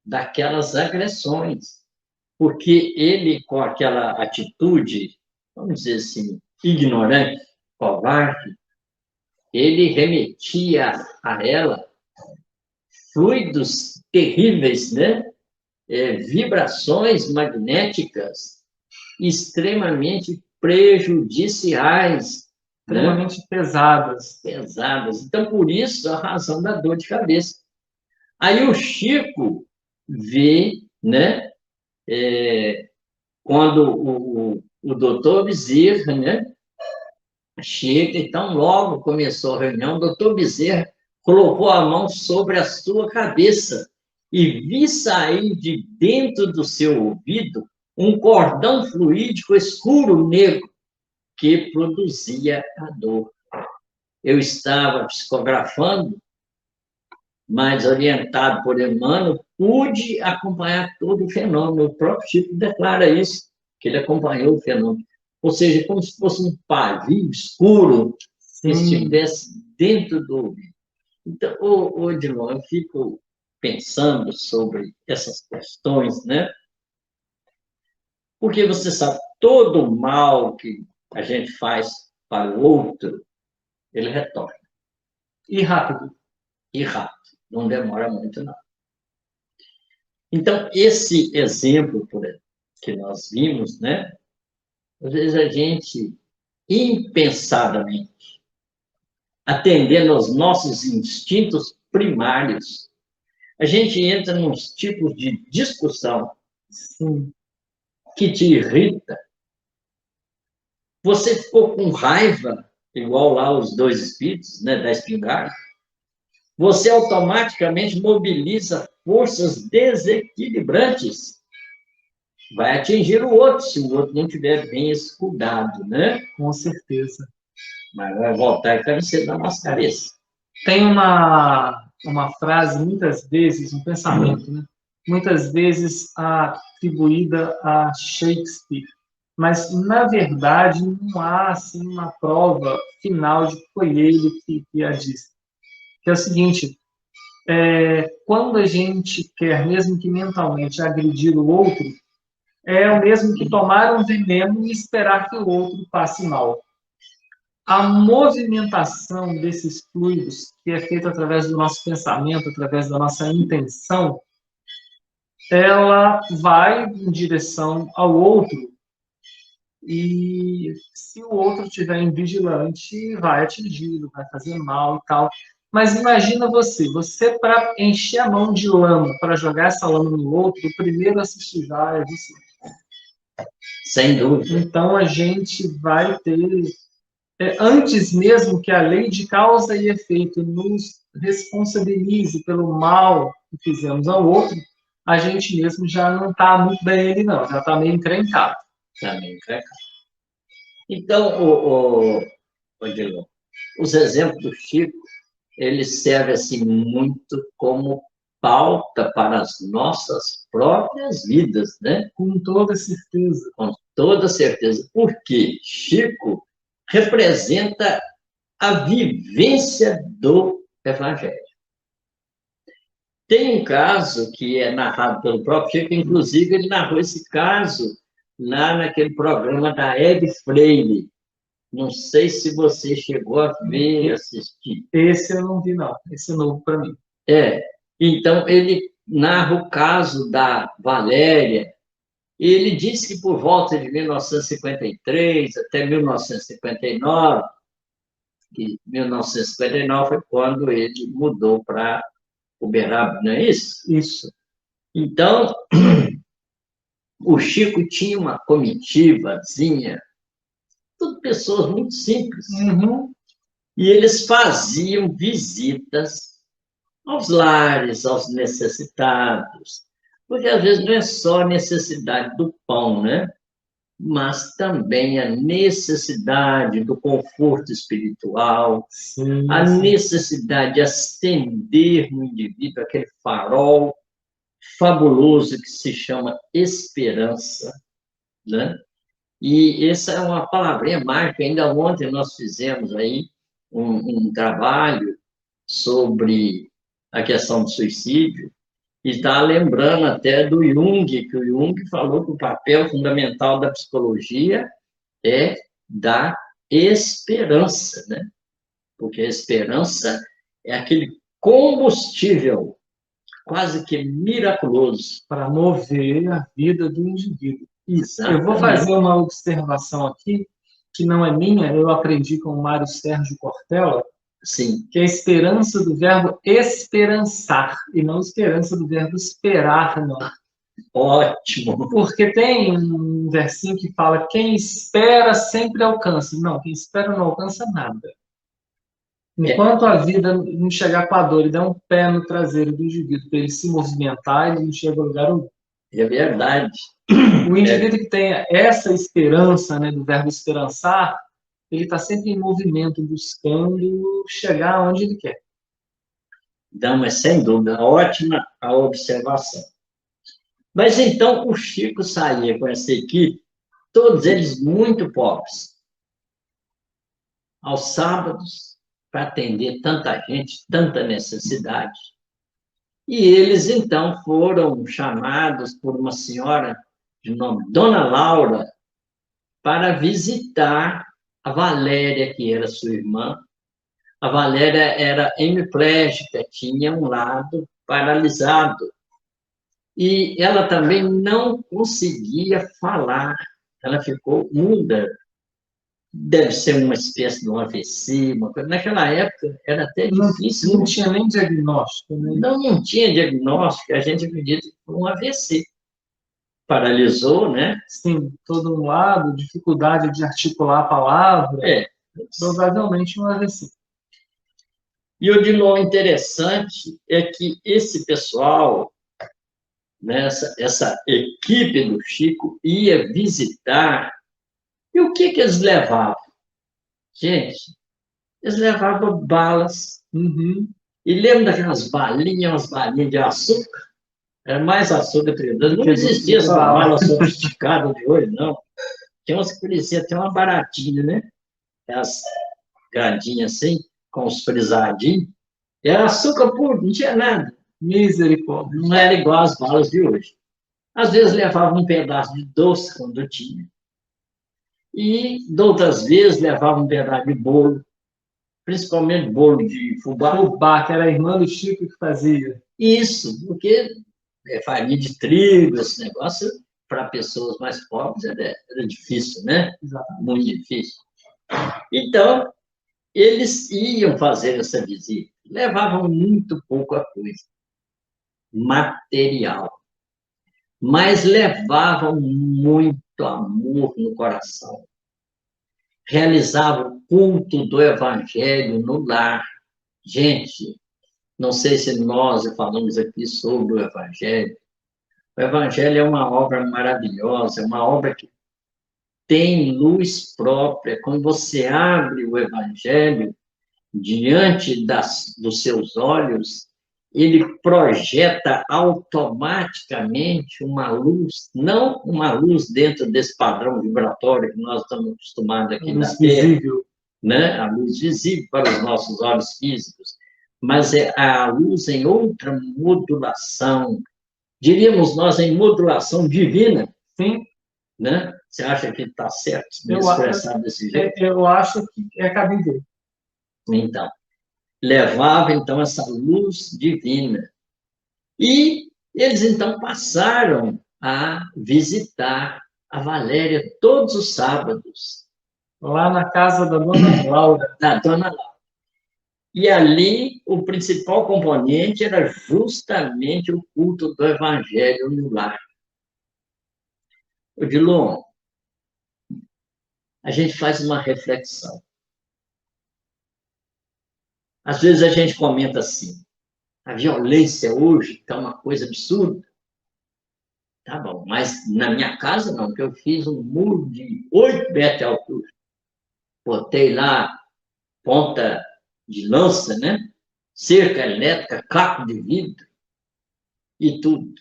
[SPEAKER 2] Daquelas agressões. Porque ele, com aquela atitude, vamos dizer assim, ignorante, covarde, ele remetia a ela fluidos terríveis, né? Vibrações magnéticas extremamente prejudiciais,
[SPEAKER 3] Extremamente
[SPEAKER 2] né?
[SPEAKER 3] pesadas.
[SPEAKER 2] Pesadas. Então, por isso, a razão da dor de cabeça. Aí o Chico vê, né? Quando o doutor Bezerra, né? Chega, então, logo começou a reunião, o doutor Bezerra colocou a mão sobre a sua cabeça e vi sair de dentro do seu ouvido um cordão fluídico escuro negro que produzia a dor. Eu estava psicografando, mas orientado por Emmanuel, pude acompanhar todo o fenômeno. O próprio Chico declara isso, que ele acompanhou o fenômeno. Ou seja, como se fosse um pavio escuro que estivesse dentro do ouvido. Então, Odilon, eu fico pensando sobre essas questões, né? Porque você sabe, todo o mal que a gente faz para o outro, ele retorna.
[SPEAKER 3] E rápido.
[SPEAKER 2] E rápido. Não demora muito, não. Então, esse exemplo que nós vimos, né? Às vezes a gente, impensadamente, atendendo aos nossos instintos primários, a gente entra nos tipos de discussão
[SPEAKER 3] Sim.
[SPEAKER 2] que te irrita. Você ficou com raiva, igual lá os dois espíritos, né, da espingarda, você automaticamente mobiliza forças desequilibrantes. Vai atingir o outro, se o outro não tiver bem escudado, né?
[SPEAKER 3] Com certeza.
[SPEAKER 2] Mas vai voltar e cair na nossa cabeça.
[SPEAKER 3] Tem uma frase, muitas vezes, um pensamento, né? Muitas vezes atribuída a Shakespeare, mas, na verdade, não há assim, uma prova final de que foi ele que a disse. Que é o seguinte, quando a gente quer, mesmo que mentalmente, agredir o outro, é o mesmo que tomar um veneno e esperar que o outro passe mal. A movimentação desses fluidos, que é feita através do nosso pensamento, através da nossa intenção, ela vai em direção ao outro. E se o outro estiver invigilante, vai atingi-lo, vai fazer mal e tal. Mas imagina você para encher a mão de lama, para jogar essa lama no outro, o primeiro a se sujar é você.
[SPEAKER 2] Sem dúvida.
[SPEAKER 3] Então a gente vai ter, antes mesmo que a lei de causa e efeito nos responsabilize pelo mal que fizemos ao outro, a gente mesmo já não está muito bem ele não, já está meio encrencado.
[SPEAKER 2] Também, né? Então, Odilon, os exemplos do Chico, eles servem assim, muito como pauta para as nossas próprias vidas, né?
[SPEAKER 3] Com toda certeza.
[SPEAKER 2] Com toda certeza. Porque Chico representa a vivência do Evangelho. Tem um caso que é narrado pelo próprio Chico, inclusive ele narrou esse caso lá naquele programa da Hebe Freire. Não sei se você chegou a ver, assistir.
[SPEAKER 3] Esse eu não vi, não. Esse é novo para mim.
[SPEAKER 2] Então, ele narra o caso da Valéria. E ele diz que por volta de 1953 até 1959, que 1959 foi quando ele mudou para Uberaba, não é isso?
[SPEAKER 3] Isso.
[SPEAKER 2] Então, o Chico tinha uma comitivazinha, tudo pessoas muito simples.
[SPEAKER 3] Uhum.
[SPEAKER 2] E eles faziam visitas aos lares, aos necessitados. Porque, às vezes, não é só a necessidade do pão, né? Mas também a necessidade do conforto espiritual,
[SPEAKER 3] Sim,
[SPEAKER 2] a
[SPEAKER 3] sim.
[SPEAKER 2] necessidade de acender no indivíduo aquele farol fabuloso que se chama esperança, né? E essa é uma palavrinha mágica. Ainda ontem nós fizemos aí um trabalho sobre a questão do suicídio, e está lembrando até do Jung, que o Jung falou que o papel fundamental da psicologia é da esperança, né? Porque a esperança é aquele combustível quase que miraculoso.
[SPEAKER 3] Para mover a vida do indivíduo.
[SPEAKER 2] Exatamente.
[SPEAKER 3] Eu vou fazer uma observação aqui, que não é minha, eu aprendi com o Mário Sérgio Cortella,
[SPEAKER 2] Sim.
[SPEAKER 3] que é a esperança do verbo esperançar, e não esperança do verbo esperar, não.
[SPEAKER 2] Ótimo.
[SPEAKER 3] Porque tem um versinho que fala: quem espera sempre alcança. Não, quem espera não alcança nada. Enquanto a vida não chegar com a dor e der um pé no traseiro do indivíduo para ele se movimentar, ele não chega a lugar nenhum.
[SPEAKER 2] É verdade.
[SPEAKER 3] O indivíduo que tem essa esperança, né, do verbo esperançar, ele está sempre em movimento, buscando chegar onde ele quer.
[SPEAKER 2] Não, mas sem dúvida, ótima a observação. Mas então o Chico saía com essa equipe, todos eles muito pobres, aos sábados, para atender tanta gente, tanta necessidade. E eles, então, foram chamados por uma senhora de nome Dona Laura para visitar a Valéria, que era sua irmã. A Valéria era hemiplégica, tinha um lado paralisado. E ela também não conseguia falar, ela ficou muda. Deve ser uma espécie de um AVC, uma coisa. Naquela época era até difícil.
[SPEAKER 3] Não tinha nem diagnóstico. Né?
[SPEAKER 2] Não tinha diagnóstico, a gente acredita que foi um AVC. Paralisou, né?
[SPEAKER 3] Sim, todo um lado, dificuldade de articular a palavra. Provavelmente um AVC.
[SPEAKER 2] E o de novo interessante é que esse pessoal, né, essa equipe do Chico, ia visitar. E o que eles levavam? Gente, eles levavam balas.
[SPEAKER 3] Uhum.
[SPEAKER 2] E lembra daquelas balinhas, umas balinhas de açúcar? Era mais açúcar que não existia essa bala sofisticada de hoje, não. Tinha umas que pareciam até uma baratinha, né? As grandinhas assim, com os frisadinhos. Era açúcar puro, não tinha nada.
[SPEAKER 3] Misericórdia.
[SPEAKER 2] Não era igual as balas de hoje. Às vezes levavam um pedaço de doce quando tinha. E, de outras vezes, levavam um pedaço de bolo, principalmente bolo de fubá.
[SPEAKER 3] Fubá, que era a irmã do Chico que fazia.
[SPEAKER 2] Isso, porque farinha de trigo, esse negócio, para pessoas mais pobres, era difícil, né?
[SPEAKER 3] Exatamente.
[SPEAKER 2] Muito difícil. Então, eles iam fazer essa visita, levavam muito pouca coisa, material, mas levavam muito amor no coração. Realizavam o culto do Evangelho no lar. Gente, não sei se nós falamos aqui sobre o Evangelho. O Evangelho é uma obra maravilhosa, é uma obra que tem luz própria. Quando você abre o Evangelho diante dos seus olhos, ele projeta automaticamente uma luz, não uma luz dentro desse padrão vibratório que nós estamos acostumados aqui
[SPEAKER 3] Luz
[SPEAKER 2] na Terra,
[SPEAKER 3] visível.
[SPEAKER 2] né? A luz visível para os nossos olhos físicos, mas é a luz em outra modulação, diríamos nós em modulação divina,
[SPEAKER 3] Sim,
[SPEAKER 2] né? Você acha que está certo me
[SPEAKER 3] eu,
[SPEAKER 2] expressar desse jeito?
[SPEAKER 3] eu acho que é cabível.
[SPEAKER 2] Então, levava então essa luz divina. E eles então passaram a visitar a Valéria todos os sábados,
[SPEAKER 3] Lá na casa da dona Laura.
[SPEAKER 2] da Dona Laura. E ali o principal componente era justamente o culto do Evangelho no lar. Odilon, a gente faz uma reflexão. Às vezes a gente comenta assim, a violência hoje está uma coisa absurda. Tá bom, mas na minha casa não, porque eu fiz um muro de 8 metros de altura. Botei lá ponta de lança, né? Cerca elétrica, caco de vidro e tudo.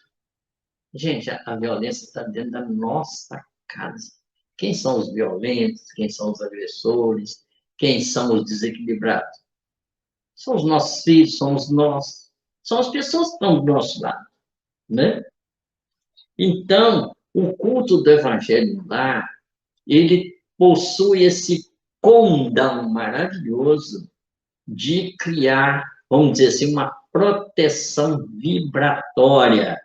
[SPEAKER 2] Gente, a violência está dentro da nossa casa. Quem são os violentos? Quem são os agressores? Quem são os desequilibrados? São os nossos filhos, somos nós. São as pessoas que estão do nosso lado, né? Então, o culto do Evangelho no lar, ele possui esse condão maravilhoso de criar, vamos dizer assim, uma proteção vibratória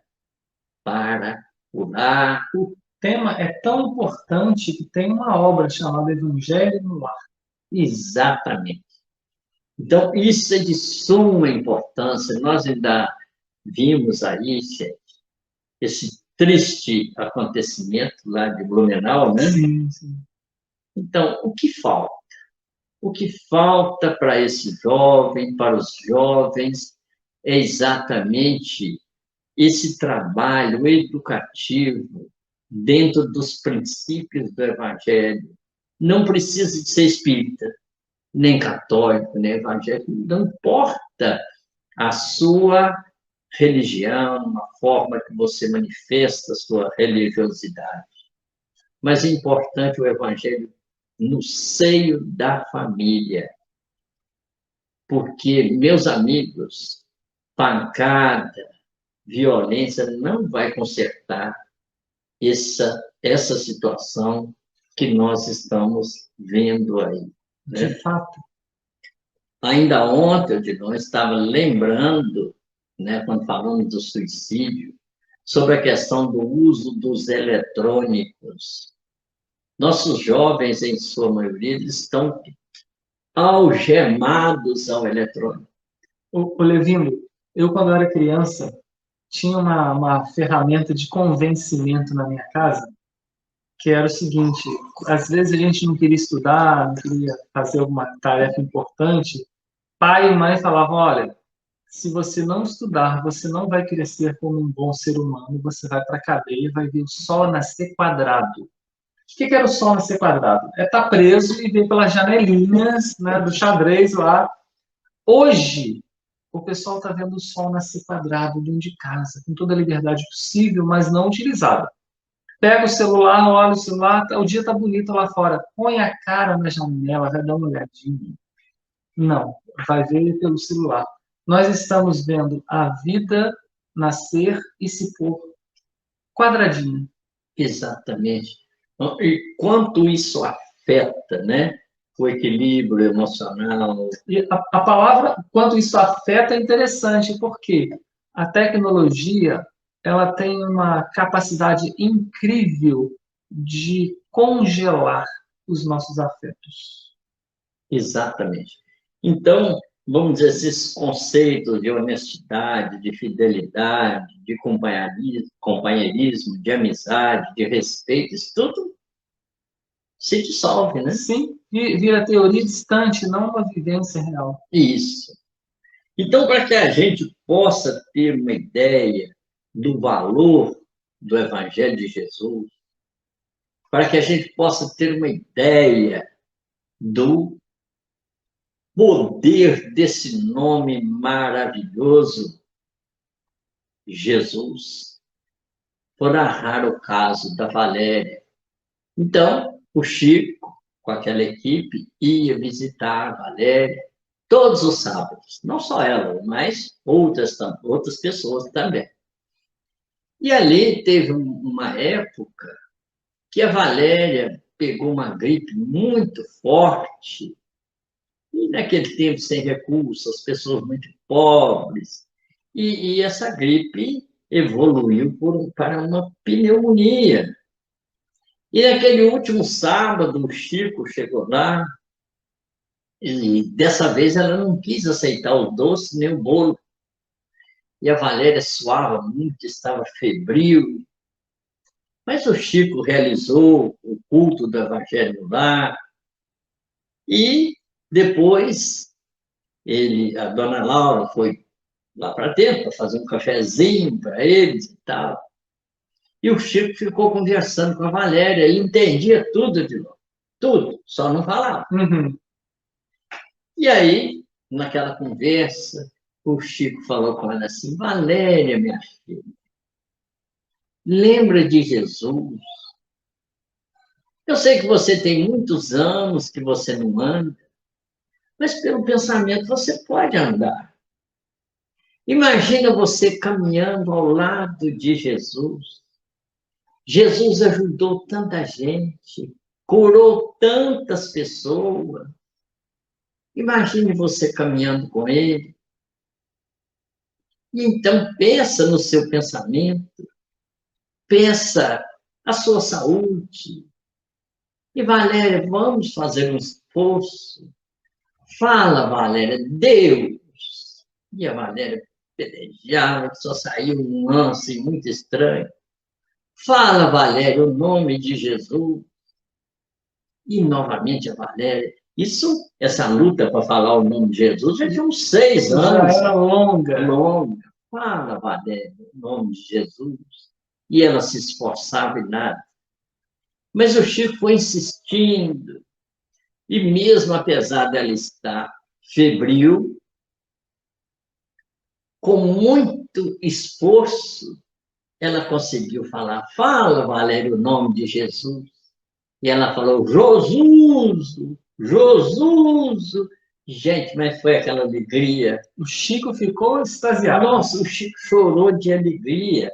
[SPEAKER 2] para o lar.
[SPEAKER 3] O tema é tão importante que tem uma obra chamada Evangelho no Lar.
[SPEAKER 2] Exatamente. Então, isso é de suma importância. Nós ainda vimos aí esse triste acontecimento lá de Blumenau, né?
[SPEAKER 3] Sim, sim.
[SPEAKER 2] Então, o que falta? O que falta para esse jovem, para os jovens, é exatamente esse trabalho educativo dentro dos princípios do Evangelho. Não precisa de ser espírita, nem católico, nem evangélico, não importa a sua religião, a forma que você manifesta a sua religiosidade. Mas é importante o Evangelho no seio da família. Porque, meus amigos, pancada, violência não vai consertar essa situação que nós estamos vendo aí. Né?
[SPEAKER 3] De fato.
[SPEAKER 2] Ainda ontem, eu estava lembrando, né, quando falamos do suicídio, sobre a questão do uso dos eletrônicos. Nossos jovens, em sua maioria, eles estão algemados ao eletrônico.
[SPEAKER 3] O Levindo, eu quando era criança, tinha uma ferramenta de convencimento na minha casa, que era o seguinte, às vezes a gente não queria estudar, não queria fazer alguma tarefa importante, pai e mãe falavam, olha, se você não estudar, você não vai crescer como um bom ser humano, você vai para a cadeia e vai ver o sol nascer quadrado. O que era o sol nascer quadrado? É estar preso e ver pelas janelinhas, né, do xadrez lá. Hoje, o pessoal está vendo o sol nascer quadrado dentro de casa, com toda a liberdade possível, mas não utilizada. Pega o celular, olha o celular, o dia está bonito lá fora. Põe a cara na janela, vai dar uma olhadinha. Não, vai ver pelo celular. Nós estamos vendo a vida nascer e se pôr quadradinho.
[SPEAKER 2] Exatamente. E quanto isso afeta, né? O equilíbrio emocional.
[SPEAKER 3] E a palavra, quanto isso afeta, é interessante, porque a tecnologia ela tem uma capacidade incrível de congelar os nossos afetos.
[SPEAKER 2] Exatamente. Então, vamos dizer, esses conceitos de honestidade, de fidelidade, de companheirismo, de amizade, de respeito, isso tudo se dissolve, né?
[SPEAKER 3] Sim, vira teoria distante, não uma vivência real.
[SPEAKER 2] Isso. Então, para que a gente possa ter uma ideia do valor do Evangelho de Jesus, para que a gente possa ter uma ideia do poder desse nome maravilhoso Jesus, por narrar o caso da Valéria. Então, o Chico, com aquela equipe, ia visitar a Valéria todos os sábados. Não só ela, mas outras pessoas também. E ali teve uma época que a Valéria pegou uma gripe muito forte, e naquele tempo sem recursos, as pessoas muito pobres, e essa gripe evoluiu para uma pneumonia. E naquele último sábado, o Chico chegou lá, e dessa vez ela não quis aceitar o doce nem o bolo. E a Valéria suava muito, estava febril. Mas o Chico realizou o culto do Evangelho lá, e depois a dona Laura foi lá para dentro para fazer um cafezinho para eles e tal. E o Chico ficou conversando com a Valéria e entendia tudo de novo. Tudo, só não falava.
[SPEAKER 3] Uhum.
[SPEAKER 2] E aí, naquela conversa, o Chico falou com ela assim: Valéria, minha filha, lembra de Jesus? Eu sei que você tem muitos anos que você não anda, mas pelo pensamento você pode andar. Imagina você caminhando ao lado de Jesus. Jesus ajudou tanta gente, curou tantas pessoas. Imagine você caminhando com ele. E então pensa no seu pensamento, pensa a sua saúde. E Valéria, vamos fazer um esforço. Fala, Valéria, Deus. E a Valéria pedejava, só saiu um lance muito estranho. Fala, Valéria, o nome de Jesus. E novamente a Valéria. Essa luta para falar o nome de Jesus já tinha uns 6 anos.
[SPEAKER 3] Já era longa.
[SPEAKER 2] Longa. Fala, Valéria, o nome de Jesus. E ela se esforçava e nada. Mas o Chico foi insistindo. E mesmo apesar dela estar febril, com muito esforço, ela conseguiu falar: fala, Valéria, o nome de Jesus. E ela falou: Josuso, Josuso. Gente, mas foi aquela alegria.
[SPEAKER 3] O Chico ficou extasiado.
[SPEAKER 2] Nossa, o Chico chorou de alegria.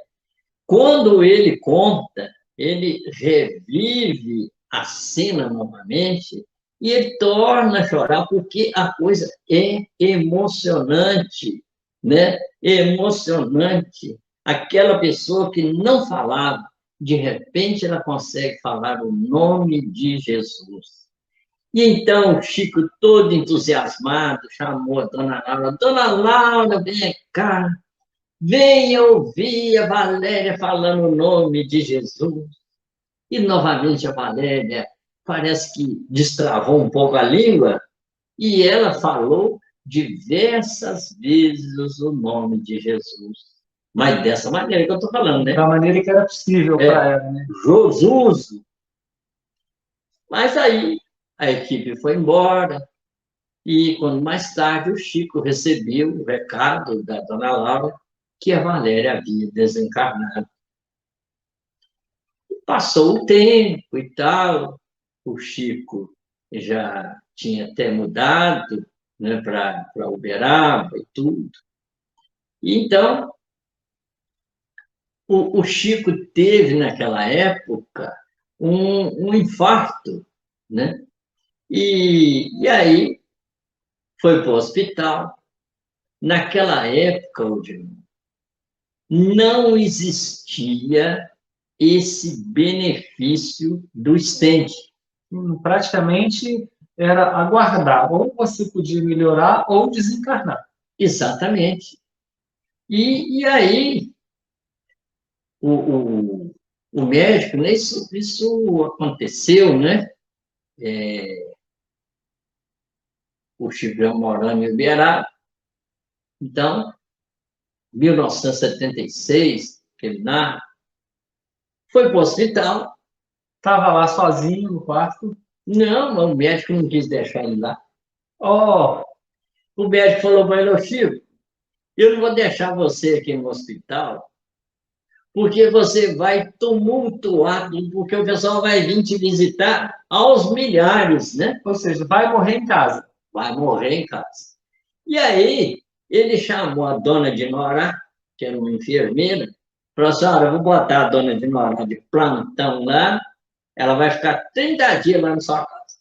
[SPEAKER 2] Quando ele conta, ele revive a cena novamente e ele torna a chorar, porque a coisa é emocionante, né? Emocionante. Aquela pessoa que não falava, de repente ela consegue falar o nome de Jesus. E então o Chico, todo entusiasmado, chamou a Dona Laura: Dona Laura, vem cá, venha ouvir a Valéria falando o nome de Jesus. E novamente a Valéria parece que destravou um pouco a língua, e ela falou diversas vezes o nome de Jesus. Mas dessa maneira que eu estou falando, né?
[SPEAKER 3] Da maneira que era possível para ela, né?
[SPEAKER 2] Josuso. Mas aí a equipe foi embora, e quando mais tarde o Chico recebeu o recado da Dona Laura que a Valéria havia desencarnado. Passou o tempo e tal, o Chico já tinha até mudado, né, para Uberaba e tudo. E então, o Chico teve, naquela época, um infarto, né? E aí foi para o hospital. Naquela época, não existia esse benefício do stent.
[SPEAKER 3] Praticamente era aguardar. Ou você podia melhorar ou desencarnar.
[SPEAKER 2] Exatamente. E aí, o médico, né, isso aconteceu, né? O Chico morando em Uberaba. Então, 1976, que ele narra, foi para o hospital.
[SPEAKER 3] Estava lá sozinho no quarto.
[SPEAKER 2] Não, o médico não quis deixar ele lá.
[SPEAKER 3] Oh,
[SPEAKER 2] O médico falou para ele: Chico, eu não vou deixar você aqui no hospital, porque você vai tumultuar tudo, porque o pessoal vai vir te visitar aos milhares, né?
[SPEAKER 3] Ou seja, vai morrer em casa.
[SPEAKER 2] Vai morrer em casa. E aí, ele chamou a dona de Norá, que era uma enfermeira, falou assim, olha, eu vou botar a dona de Norá de plantão lá, ela vai ficar 30 dias lá na sua casa.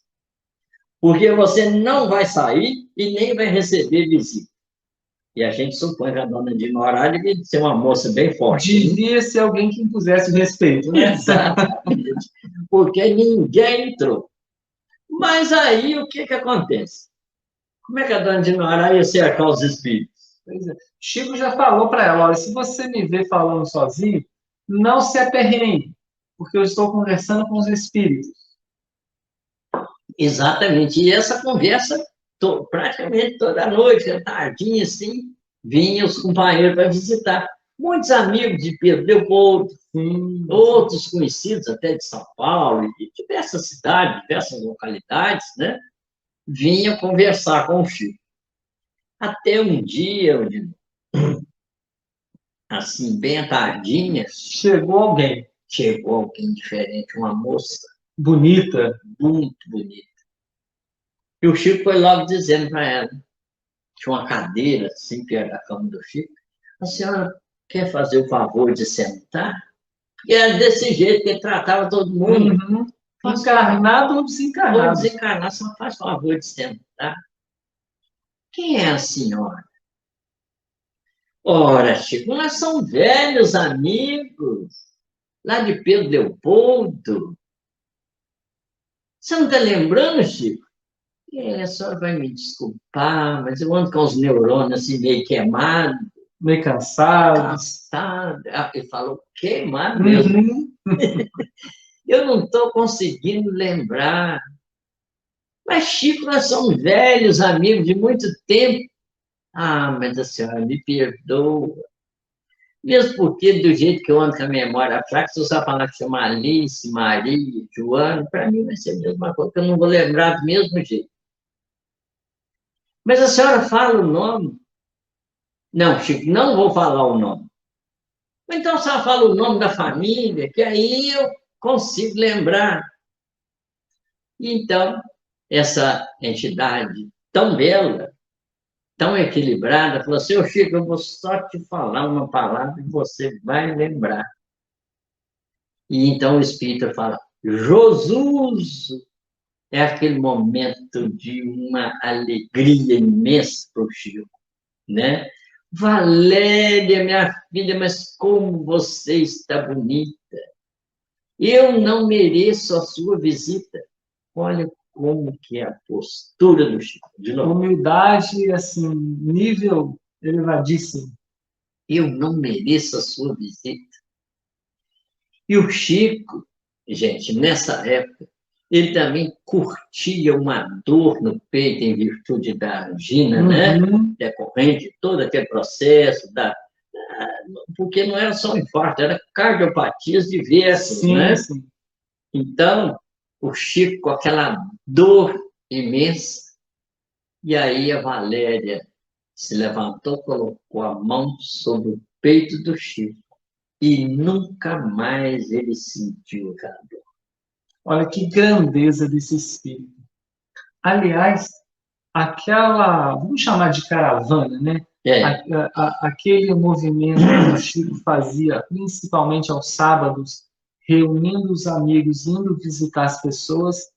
[SPEAKER 2] Porque você não vai sair e nem vai receber visita. E a gente supõe que a dona de Norá devia ser uma moça bem forte.
[SPEAKER 3] Devia ser alguém que impusesse o respeito, né?
[SPEAKER 2] Exatamente. Porque ninguém entrou. Mas aí, o que acontece? Como é que a dona de Norá ia cercar os espíritos?
[SPEAKER 3] Pois é. Chico já falou para ela, olha, se você me vê falando sozinho, não se aperreie, porque eu estou conversando com os espíritos.
[SPEAKER 2] Exatamente. E essa conversa, praticamente toda noite, tardinha assim, vinham os companheiros para visitar. Muitos amigos de Pedro Leopoldo, outros conhecidos até de São Paulo, e de diversas cidades, diversas localidades, né? Vinham conversar com o Chico. Até um dia, assim, bem à tardinha,
[SPEAKER 3] Chegou alguém.
[SPEAKER 2] chegou alguém diferente, uma moça
[SPEAKER 3] Bonita.
[SPEAKER 2] muito bonita. E o Chico foi logo dizendo para ela, tinha uma cadeira assim, perto da cama do Chico, a senhora quer fazer o favor de sentar? E era desse jeito que ele tratava todo mundo.
[SPEAKER 3] Uhum. Encarnado ou
[SPEAKER 2] Ou
[SPEAKER 3] desencarnado.
[SPEAKER 2] desencarnar, só faz o favor de sentar. Quem é a senhora? Ora, Chico, nós somos velhos amigos, lá de Pedro Leopoldo. Você não está lembrando, Chico? A senhora vai me desculpar, mas eu ando com os neurônios assim meio queimados.
[SPEAKER 3] Meio cansado.
[SPEAKER 2] Cansado. Ele falou, queimado mesmo.
[SPEAKER 3] Uhum.
[SPEAKER 2] Eu não estou conseguindo lembrar. Mas, Chico, nós somos velhos amigos de muito tempo. Ah, mas a senhora me perdoa. Mesmo porque, do jeito que eu ando com a memória fraca, se você falar que chama Alice, Maria, Joana, para mim vai ser a mesma coisa, que eu não vou lembrar do mesmo jeito. Mas a senhora fala o nome? Não, Chico, não vou falar o nome. Então, a senhora fala o nome da família, que aí eu consigo lembrar. Então, essa entidade tão bela, tão equilibrada, falou assim, ô Chico, eu vou só te falar uma palavra e você vai lembrar. E então o Espírito fala, Josuso, é aquele momento de uma alegria imensa para o Chico, né? Valéria, minha filha, mas como você está bonita. Eu não mereço a sua visita. Olha como que é a postura do Chico. De novo.
[SPEAKER 3] Humildade, assim, nível elevadíssimo.
[SPEAKER 2] Eu não mereço a sua visita. E o Chico, gente, nessa época, ele também curtia uma dor no peito em virtude da angina, né? Decorrente de todo aquele processo, porque não era só um infarto, era cardiopatias diversas,
[SPEAKER 3] Sim,
[SPEAKER 2] né?
[SPEAKER 3] sim.
[SPEAKER 2] Então, o Chico com aquela dor imensa, e aí a Valéria se levantou, colocou a mão sobre o peito do Chico, e nunca mais ele sentiu aquela dor.
[SPEAKER 3] Olha que grandeza desse espírito. Aliás, aquela, vamos chamar de caravana, né? Aquele movimento que o Chico fazia, principalmente aos sábados, reunindo os amigos, indo visitar as pessoas,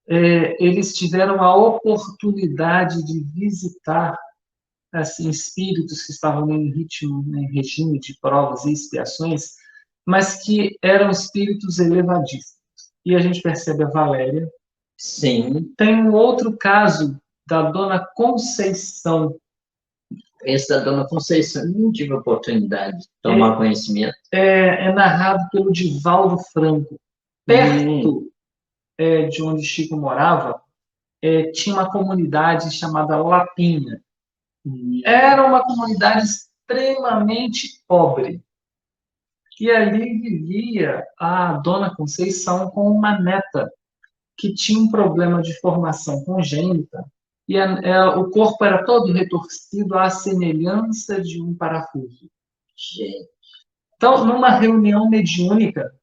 [SPEAKER 3] eles tiveram a oportunidade de visitar assim, espíritos que estavam em ritmo, em regime de provas e expiações, mas que eram espíritos elevadíssimos. E a gente percebe a Valéria.
[SPEAKER 2] Sim.
[SPEAKER 3] Tem um outro caso da Dona Conceição.
[SPEAKER 2] Esse da Dona Conceição, não tive a oportunidade de tomar conhecimento.
[SPEAKER 3] É narrado pelo Divaldo Franco. Perto de onde Chico morava, tinha uma comunidade chamada Lapinha. Era uma comunidade extremamente pobre. E ali vivia a Dona Conceição com uma neta que tinha um problema de formação congênita e o corpo era todo retorcido à semelhança de um parafuso.
[SPEAKER 2] Gente,
[SPEAKER 3] Então, numa reunião mediúnica,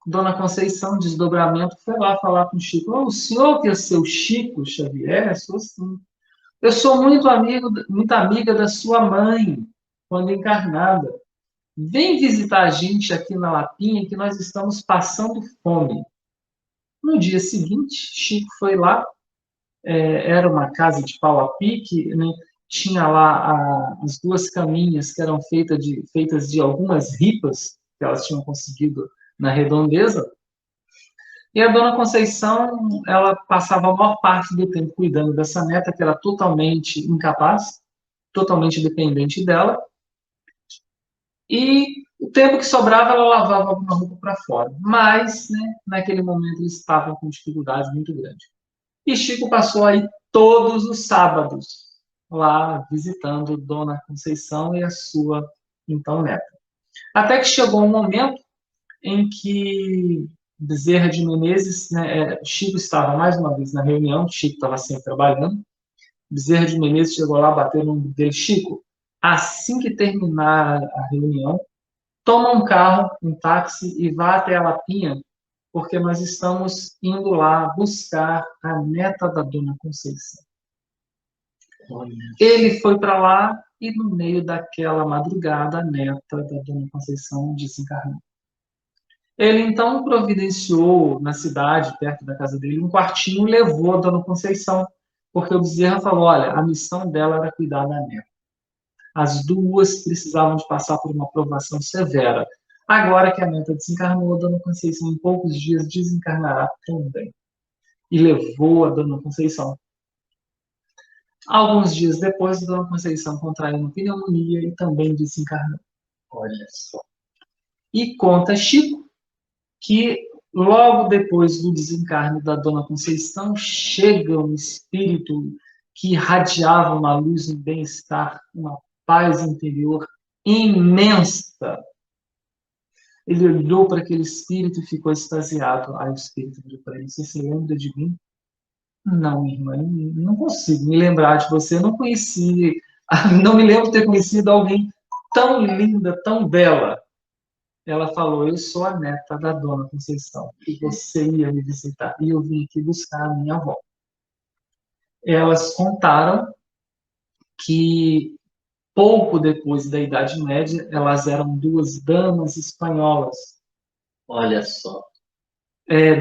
[SPEAKER 3] Dona Conceição, desdobramento, foi lá falar com o Chico. O senhor que é seu Chico Xavier? Sou sim. Eu sou muito amiga da sua mãe, quando encarnada. Vem visitar a gente aqui na Lapinha, que nós estamos passando fome. No dia seguinte, Chico foi lá, era uma casa de pau a pique, né? Tinha lá as duas caminhas que eram feitas de algumas ripas que elas tinham conseguido na redondeza. E a Dona Conceição, ela passava a maior parte do tempo cuidando dessa neta, que era totalmente incapaz, totalmente dependente dela. E o tempo que sobrava, ela lavava alguma roupa para fora. Mas, né, naquele momento, eles estavam com dificuldade muito grande. E Chico passou aí todos os sábados lá visitando Dona Conceição e a sua, então, neta. Até que chegou um momento em que Bezerra de Menezes, né, Chico estava mais uma vez na reunião, Chico estava sempre trabalhando, Bezerra de Menezes chegou lá, bateu no ombro dele, Chico, assim que terminar a reunião, toma um carro, um táxi e vá até a Lapinha, porque nós estamos indo lá buscar a neta da Dona Conceição.
[SPEAKER 2] olha,
[SPEAKER 3] Ele foi para lá e no meio daquela madrugada, a neta da Dona Conceição desencarnou. Ele então providenciou na cidade, perto da casa dele, um quartinho e levou a Dona Conceição, porque o Bezerra falou, olha, a missão dela era cuidar da neta. As duas precisavam de passar por uma provação severa. Agora que a neta desencarnou, a Dona Conceição em poucos dias desencarnará também. E levou a Dona Conceição. Alguns dias depois, a Dona Conceição contraiu uma pneumonia e também desencarnou.
[SPEAKER 2] olha só.
[SPEAKER 3] E conta Chico que logo depois do desencarne da Dona Conceição, chega um espírito que irradiava uma luz, um bem-estar, uma paz interior imensa. Ele olhou para aquele espírito e ficou extasiado. Aí o espírito virou para ele: você se lembra de mim? Não, minha irmã, não consigo me lembrar de você. Eu não conheci, não me lembro de ter conhecido alguém tão linda, tão bela. Ela falou, eu sou a neta da Dona Conceição, e você ia me visitar, e eu vim aqui buscar a minha avó. Elas contaram que, pouco depois da Idade Média, elas eram duas damas espanholas,
[SPEAKER 2] Olha só.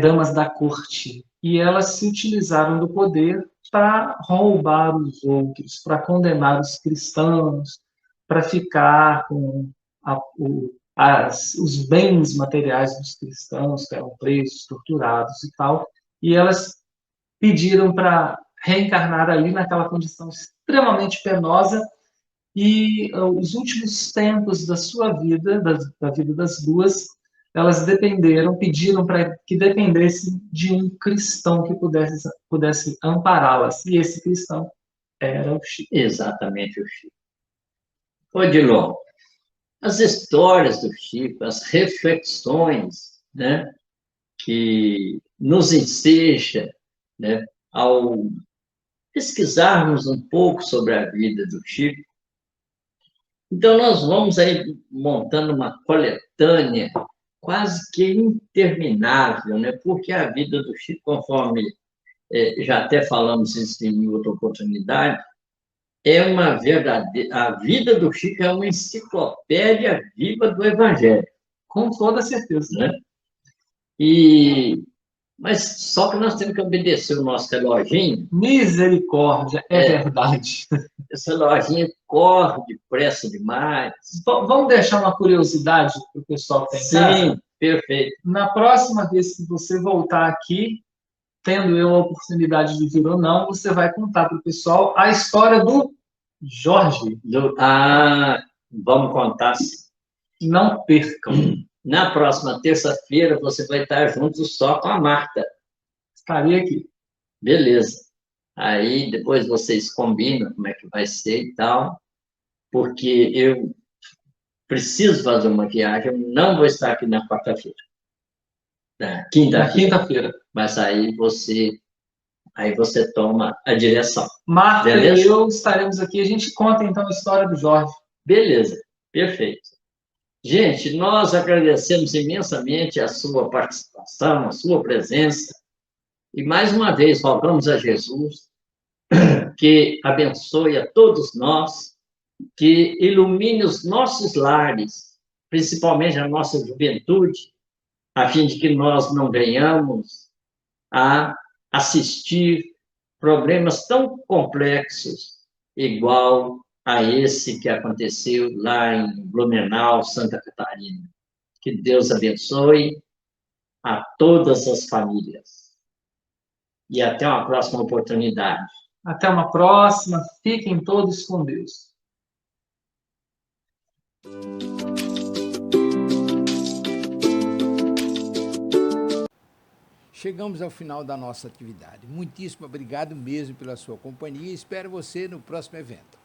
[SPEAKER 3] damas da corte, e elas se utilizaram do poder para roubar os outros, para condenar os cristãos, para ficar com os bens materiais dos cristãos, que eram presos, torturados e tal, e elas pediram para reencarnar ali naquela condição extremamente penosa, e os últimos tempos da sua vida, da vida das duas, elas pediram para que dependesse de um cristão que pudesse ampará-las, e esse cristão era o Chico.
[SPEAKER 2] Exatamente o Chico. Odilon, as histórias do Chico, as reflexões, né, que nos enseja, né, ao pesquisarmos um pouco sobre a vida do Chico. Então, nós vamos aí montando uma coletânea quase que interminável, né, porque a vida do Chico, conforme já até falamos isso em outra oportunidade, é uma verdadeira... A vida do Chico é uma enciclopédia viva do Evangelho.
[SPEAKER 3] Com toda certeza.
[SPEAKER 2] Né? Mas só que nós temos que obedecer o nosso reloginho.
[SPEAKER 3] Misericórdia, é verdade.
[SPEAKER 2] Esse reloginho corre depressa demais.
[SPEAKER 3] Vamos deixar uma curiosidade para o pessoal que está em casa?
[SPEAKER 2] Sim, perfeito.
[SPEAKER 3] Na próxima vez que você voltar aqui, tendo eu a oportunidade de vir ou não, você vai contar para o pessoal a história do Jorge.
[SPEAKER 2] Vamos contar.
[SPEAKER 3] Não percam.
[SPEAKER 2] Na próxima terça-feira, você vai estar junto só com a Marta.
[SPEAKER 3] Estarei aqui.
[SPEAKER 2] Beleza. Aí, depois vocês combinam como é que vai ser e tal, porque eu preciso fazer uma viagem, eu não vou estar aqui na quarta-feira. Na quinta-feira.
[SPEAKER 3] Na quinta-feira.
[SPEAKER 2] Mas aí você aí você toma a direção.
[SPEAKER 3] Marta
[SPEAKER 2] Beleza?
[SPEAKER 3] e eu estaremos aqui. A gente conta, então, a história do Jorge.
[SPEAKER 2] Beleza, perfeito. Gente, nós agradecemos imensamente a sua participação, a sua presença, e mais uma vez rogamos a Jesus que abençoe a todos nós, que ilumine os nossos lares, principalmente a nossa juventude, a fim de que nós não venhamos a assistir problemas tão complexos, igual a esse que aconteceu lá em Blumenau, Santa Catarina. Que Deus abençoe a todas as famílias. E até uma próxima oportunidade.
[SPEAKER 3] Até uma próxima. Fiquem todos com Deus.
[SPEAKER 1] Chegamos ao final da nossa atividade. Muitíssimo obrigado mesmo pela sua companhia e espero você no próximo evento.